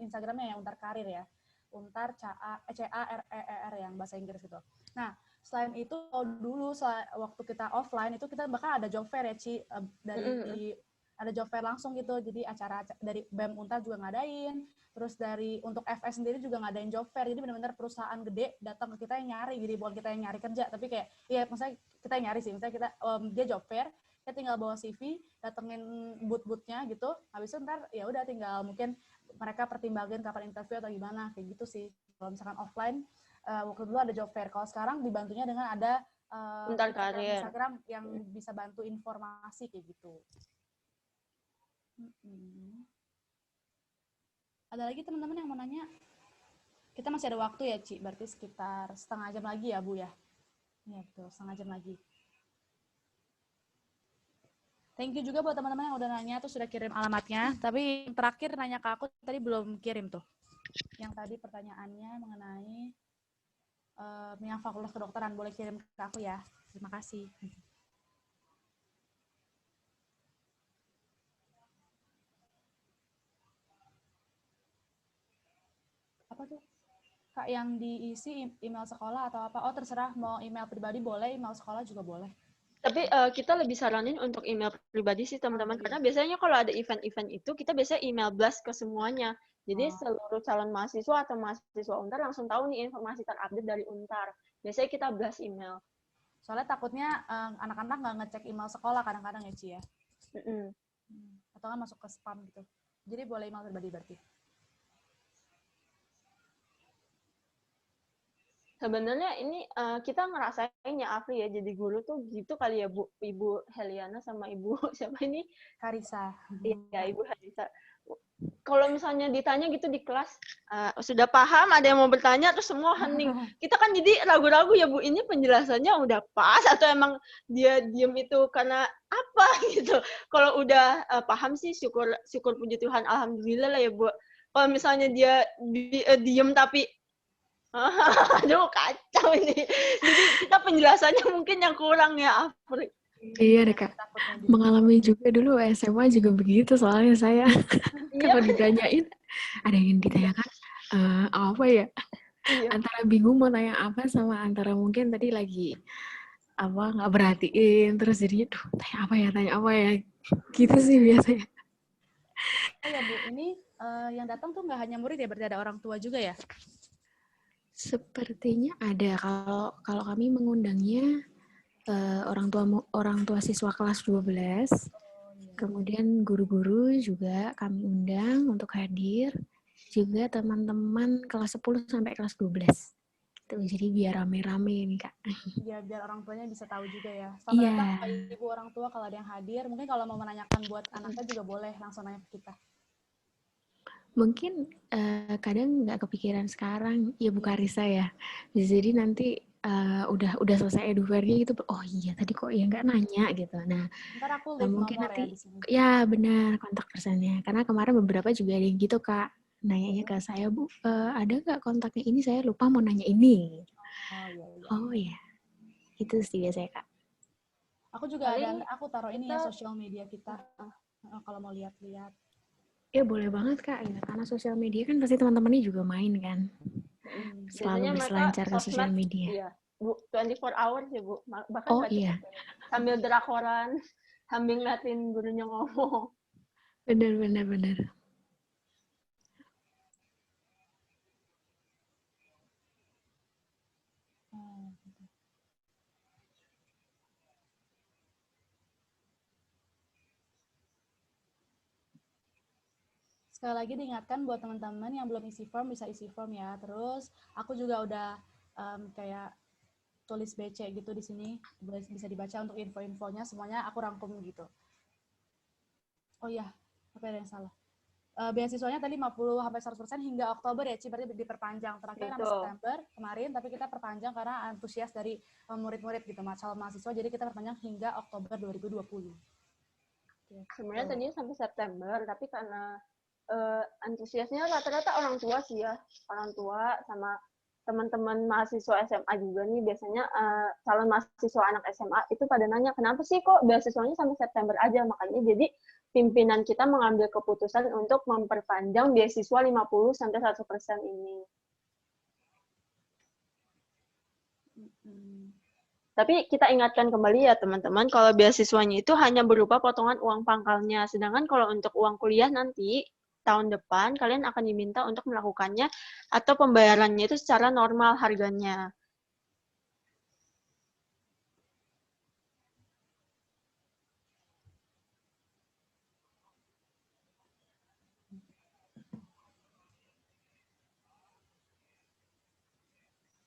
Instagramnya ya Untar Karir ya. Untar CAREER yang bahasa Inggris gitu. Nah, selain itu dulu waktu kita offline itu kita bahkan ada job fair ya Ci dari ada job fair langsung gitu. Jadi acara dari BEM Untar juga ngadain, terus untuk FS sendiri juga ngadain job fair. Jadi benar-benar perusahaan gede datang ke kita yang nyari, jadi bukan kita yang nyari kerja, tapi kayak ya maksudnya kita yang nyari sih. Misalnya kita dia job fair, kita tinggal bawa CV, datengin booth-boothnya gitu. Habis itu ntar ya udah tinggal mungkin mereka pertimbangin kapan interview atau gimana, kayak gitu sih. Kalau misalkan offline waktu dulu ada job fair. Kalau sekarang dibantunya dengan ada Untar Karir. Instagram yang bisa bantu informasi kayak gitu. Ada lagi teman-teman yang mau nanya? Kita masih ada waktu ya, Ci. Berarti sekitar setengah jam lagi ya, Bu ya? Iya, betul. Setengah jam lagi. Thank you juga buat teman-teman yang udah nanya, tuh sudah kirim alamatnya. Tapi yang terakhir nanya ke aku, tadi belum kirim tuh. Yang tadi pertanyaannya mengenai yang fakultas kedokteran, boleh kirim ke aku ya. Terima kasih. Apa tuh? Kak, yang diisi email sekolah atau apa? Oh, terserah, mau email pribadi boleh, email sekolah juga boleh. Tapi kita lebih saranin untuk email pribadi sih teman-teman, karena biasanya kalau ada event-event itu, kita biasanya email blast ke semuanya. Jadi seluruh calon mahasiswa atau mahasiswa Untar langsung tahu nih informasi terupdate dari Untar. Biasanya kita blast email. Soalnya takutnya anak-anak nggak ngecek email sekolah kadang-kadang ya, Ci ya? Atau kan masuk ke spam gitu. Jadi boleh email pribadi berarti? Sebenarnya ini kita ngerasain ya, Afri ya, jadi guru tuh gitu kali ya, Bu. Ibu Heliana sama Ibu siapa ini? Karisa. Iya, Ibu Karisa. Kalau misalnya ditanya gitu di kelas, sudah paham, ada yang mau bertanya, terus semua hening. Kita kan jadi ragu-ragu ya, Bu, ini penjelasannya udah pas atau emang dia diem itu karena apa gitu. Kalau udah paham sih, syukur puji Tuhan, alhamdulillah lah ya, Bu. Kalau misalnya dia diem tapi aduh kacau ini. Jadi kita penjelasannya mungkin yang kurang ya, Afri. Iya deh Kak, mengalami juga dulu SMA juga begitu soalnya saya. Kalau ditanyain, ada yang ditanyakan apa ya? Antara bingung mau tanya apa sama antara mungkin tadi lagi nggak perhatiin, terus jadi tanya apa ya, gitu sih biasanya. Oh ya Bu, ini yang datang tuh nggak hanya murid ya, berarti ada orang tua juga ya? Sepertinya ada. Kalau kami mengundangnya orang tua siswa kelas 12, kemudian guru-guru juga kami undang untuk hadir, juga teman-teman kelas 10 sampai kelas 12. Gitu, jadi biar rame-rame nih Kak. Iya, biar orang tuanya bisa tahu juga ya. Selamat datang Bapak Ibu orang tua kalau ada yang hadir. Mungkin kalau mau menanyakan buat anaknya juga boleh langsung nanya ke kita. Mungkin kadang nggak kepikiran sekarang, ya Bu Karisa ya. Jadi nanti udah selesai edufairnya gitu, oh iya tadi kok ya nggak nanya gitu. Nah, ntar aku leave mungkin nomor nanti, ya di sini. ya benar kontak personnya. Karena kemarin beberapa juga ada yang gitu Kak, nanyanya ke saya, Bu, ada nggak kontaknya ini? Saya lupa mau nanya ini. Oh iya, itu sih biasanya Kak. Aku juga ada, aku taruh ini ya sosial media kita, kalau mau lihat-lihat. Ya boleh banget Kak, ya, karena sosial media kan pasti teman-temannya juga main kan. Selalu berselancar ke sosial media. Iya, Bu, 24 hours ya Bu. Bahkan oh iya. Sambil drakoran, sambil ngeliatin gurunya ngomong. Benar. Sekali lagi diingatkan buat teman-teman yang belum isi form, bisa isi form ya. Terus aku juga udah kayak tulis BC gitu di sini, bisa dibaca untuk info-infonya, semuanya aku rangkum gitu. Oh iya, apa ada yang salah? Beasiswanya tadi 50-100% hingga Oktober ya, Ci, berarti diperpanjang. Terakhir sampai September kemarin, tapi kita perpanjang karena antusias dari murid-murid gitu, calon mahasiswa, jadi kita perpanjang hingga Oktober 2020. Sebenarnya tadinya sampai September, tapi karena antusiasnya rata-rata orang tua sih ya, orang tua sama teman-teman mahasiswa SMA juga nih, biasanya calon mahasiswa anak SMA itu pada nanya, kenapa sih kok beasiswanya sampai September aja? Makanya jadi pimpinan kita mengambil keputusan untuk memperpanjang beasiswa 50-100% ini. Tapi kita ingatkan kembali ya teman-teman, kalau beasiswanya itu hanya berupa potongan uang pangkalnya. Sedangkan kalau untuk uang kuliah nanti, tahun depan, kalian akan diminta untuk melakukannya atau pembayarannya itu secara normal harganya.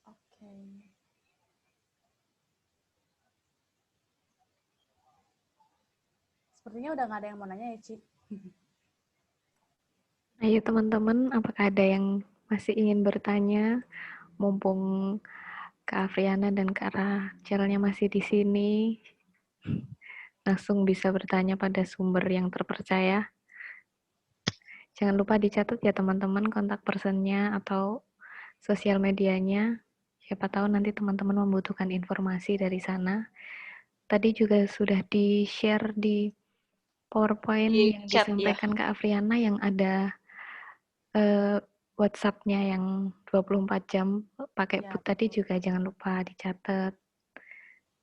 Oke. Sepertinya udah nggak ada yang mau nanya ya, Ci. Ayo teman-teman, apakah ada yang masih ingin bertanya? Mumpung Kak Afriana dan Kak Rachelnya masih di sini, langsung bisa bertanya pada sumber yang terpercaya. Jangan lupa dicatat ya teman-teman kontak personnya atau sosial medianya. Siapa tahu nanti teman-teman membutuhkan informasi dari sana. Tadi juga sudah di-share di PowerPoint Di yang chat ya. disampaikan Kak Afriana yang ada WhatsApp-nya yang 24 jam pakai Ya, put tadi juga jangan lupa dicatat.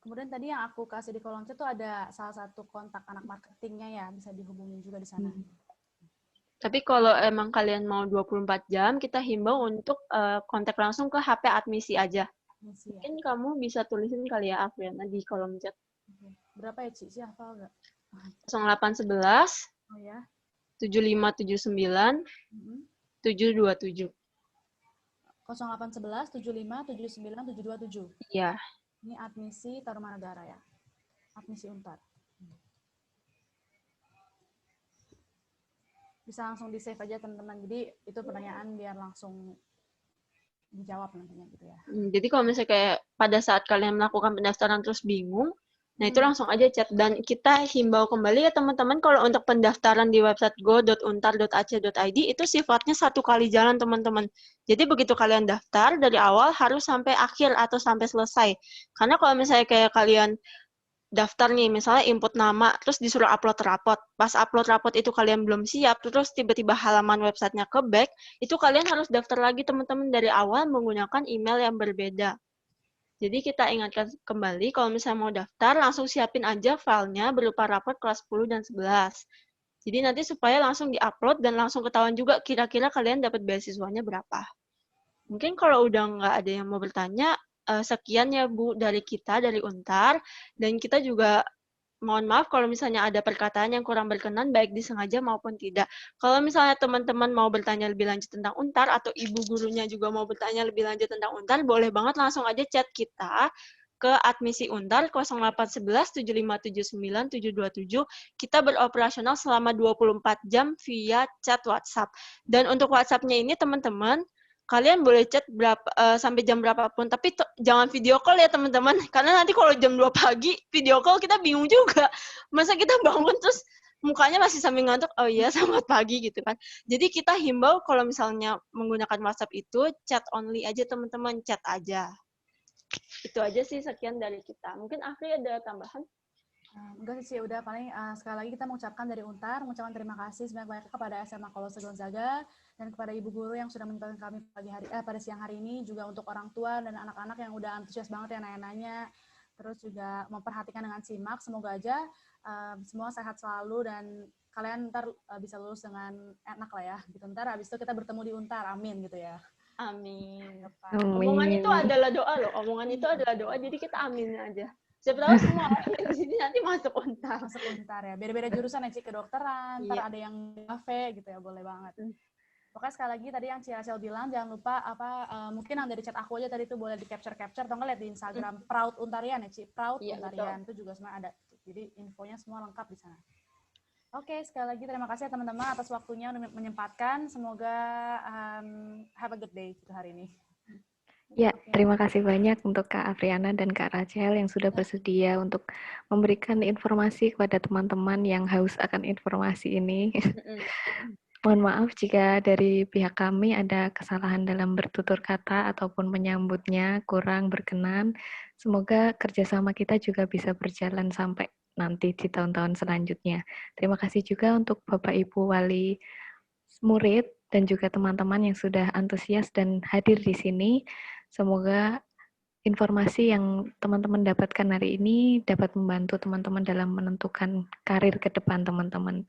kemudian tadi yang aku kasih di kolom chat tuh ada salah satu kontak anak marketingnya ya, bisa dihubungin juga di sana. Tapi kalau emang kalian mau 24 jam, kita himbau untuk kontak langsung ke HP admisi aja. Misi ya. Mungkin kamu bisa tulisin kali ya, Afriana, di kolom chat. Berapa ya, Ci? Hafal nggak? 0811 Oh ya. 7579 727. 0811 75 79 727. Iya. Ini admisi Tarumanegara ya. Admisi Untar. Bisa langsung di-save aja teman-teman. Jadi itu pertanyaan biar langsung dijawab nantinya gitu ya. Jadi kalau misalnya kayak pada saat kalian melakukan pendaftaran terus bingung, nah itu langsung aja chat. Dan kita himbau kembali ya teman-teman, kalau untuk pendaftaran di website go.untar.ac.id itu sifatnya 1 kali jalan teman-teman. Jadi begitu kalian daftar, dari awal harus sampai akhir atau sampai selesai. Karena kalau misalnya kayak kalian daftar nih, misalnya input nama, terus disuruh upload rapot. Pas upload rapot itu kalian belum siap, terus tiba-tiba halaman websitenya ke back, itu kalian harus daftar lagi teman-teman dari awal menggunakan email yang berbeda. Jadi kita ingatkan kembali, kalau misalnya mau daftar, langsung siapin aja filenya berupa rapot kelas 10 dan 11. Jadi nanti supaya langsung di-upload dan langsung ketahuan juga kira-kira kalian dapat beasiswanya berapa. Mungkin kalau udah nggak ada yang mau bertanya, sekian ya Bu dari kita, dari Untar. Dan kita juga mohon maaf kalau misalnya ada perkataan yang kurang berkenan, baik disengaja maupun tidak. Kalau misalnya teman-teman mau bertanya lebih lanjut tentang Untar, atau ibu gurunya juga mau bertanya lebih lanjut tentang Untar, boleh banget langsung aja chat kita ke admisi Untar 0811 7579 727. Kita beroperasional selama 24 jam via chat WhatsApp. Dan untuk WhatsApp-nya ini teman-teman, kalian boleh chat sampai jam berapapun, tapi jangan video call ya teman-teman, karena nanti kalau jam 2 pagi video call kita bingung juga. Masa kita bangun terus mukanya masih sambil ngantuk, oh iya selamat pagi gitu kan. Jadi kita himbau kalau misalnya menggunakan WhatsApp itu chat only aja teman-teman, chat aja. Itu aja sih, sekian dari kita. Mungkin Afri ada tambahan? Enggak sih, udah paling sekali lagi kita mengucapkan dari Untar, mengucapkan terima kasih sebanyak-banyaknya kepada SMA Kolose Gonzaga dan kepada ibu guru yang sudah menyempatkan kami pada siang hari ini, juga untuk orang tua dan anak-anak yang udah antusias banget ya nanya-nanya, terus juga memperhatikan dengan simak. Semoga aja semua sehat selalu dan kalian ntar bisa lulus dengan enak lah ya gitu. Ntar habis itu kita bertemu di Untar, amin gitu ya. Amin. Amin. Omongan itu adalah doa loh, omongan itu adalah doa, jadi kita amin aja. Siapa tahu semua orang di sini nanti masuk Untar. Masuk Untar ya. Beda-beda jurusan ya, Ci, kedokteran, ntar ada yang kafe gitu ya, boleh banget. Pokoknya sekali lagi tadi yang Ci Rachel bilang, jangan lupa mungkin yang dari chat aku aja tadi itu boleh di capture atau nggak lihat di Instagram Proud Untarian ya, Ci. Proud Untarian itu juga sebenarnya ada. Jadi infonya semua lengkap di sana. Oke, sekali lagi terima kasih ya teman-teman atas waktunya menyempatkan. Semoga have a good day hari ini. Ya, terima kasih banyak untuk Kak Afriana dan Kak Rachel yang sudah bersedia untuk memberikan informasi kepada teman-teman yang haus akan informasi ini. Mohon maaf jika dari pihak kami ada kesalahan dalam bertutur kata ataupun menyambutnya kurang berkenan. Semoga kerjasama kita juga bisa berjalan sampai nanti di tahun-tahun selanjutnya. Terima kasih juga untuk Bapak Ibu Wali murid dan juga teman-teman yang sudah antusias dan hadir di sini. Semoga informasi yang teman-teman dapatkan hari ini dapat membantu teman-teman dalam menentukan karir ke depan teman-teman.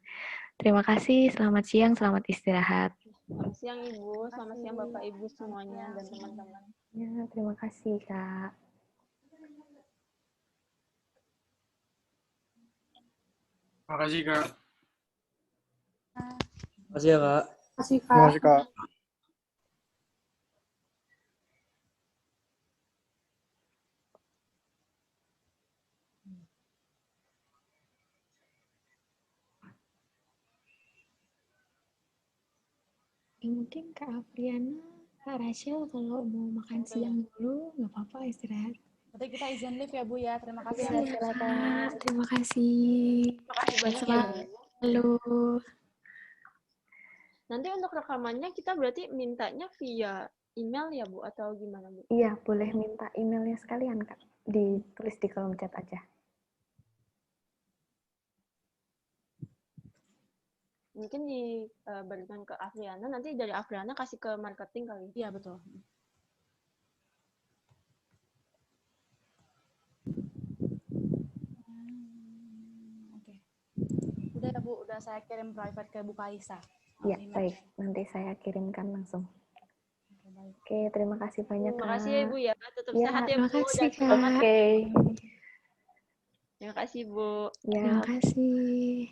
Terima kasih, selamat siang, selamat istirahat. Selamat siang Ibu, selamat siang Bapak Ibu semuanya dan teman-teman. Ya, terima kasih Kak. Terima kasih, Kak. Makasih ya, Kak. Kasih Terima Kak. kasih, Kak. Mungkin Kak Afriana, Kak Rachel kalau mau makan siang dulu, nggak apa-apa istirahat. Berarti kita izin live ya Bu ya. Terima kasih. Iya, Kak. Terima kasih. Terima kasih banyak ya Bu. Halo. Nanti untuk rekamannya kita berarti mintanya via email ya Bu atau gimana Bu? Iya, boleh minta emailnya sekalian Kak. Ditulis di kolom chat aja. Mungkin diberikan ke Afriana, nanti dari Afriana kasih ke marketing kali. Iya, betul. Oke. Udah ya Bu, udah saya kirim private ke Bu Kalisa. Iya, baik. Nanti saya kirimkan langsung. Oke, baik. Oke, terima kasih banyak Kak. Terima kasih ya Ibu ya, tetap Ya, sehat ya terima Bu. kasih Dan Kak. semangat. Oke. Terima kasih Bu. Ya. Terima kasih.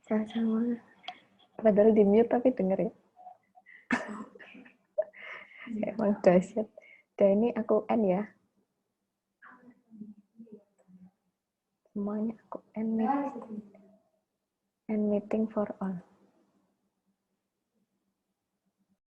Sama-sama. Padahal di mute tapi denger ya. Emang dahsyat. Dan ini aku end ya. Semuanya aku end meeting for all.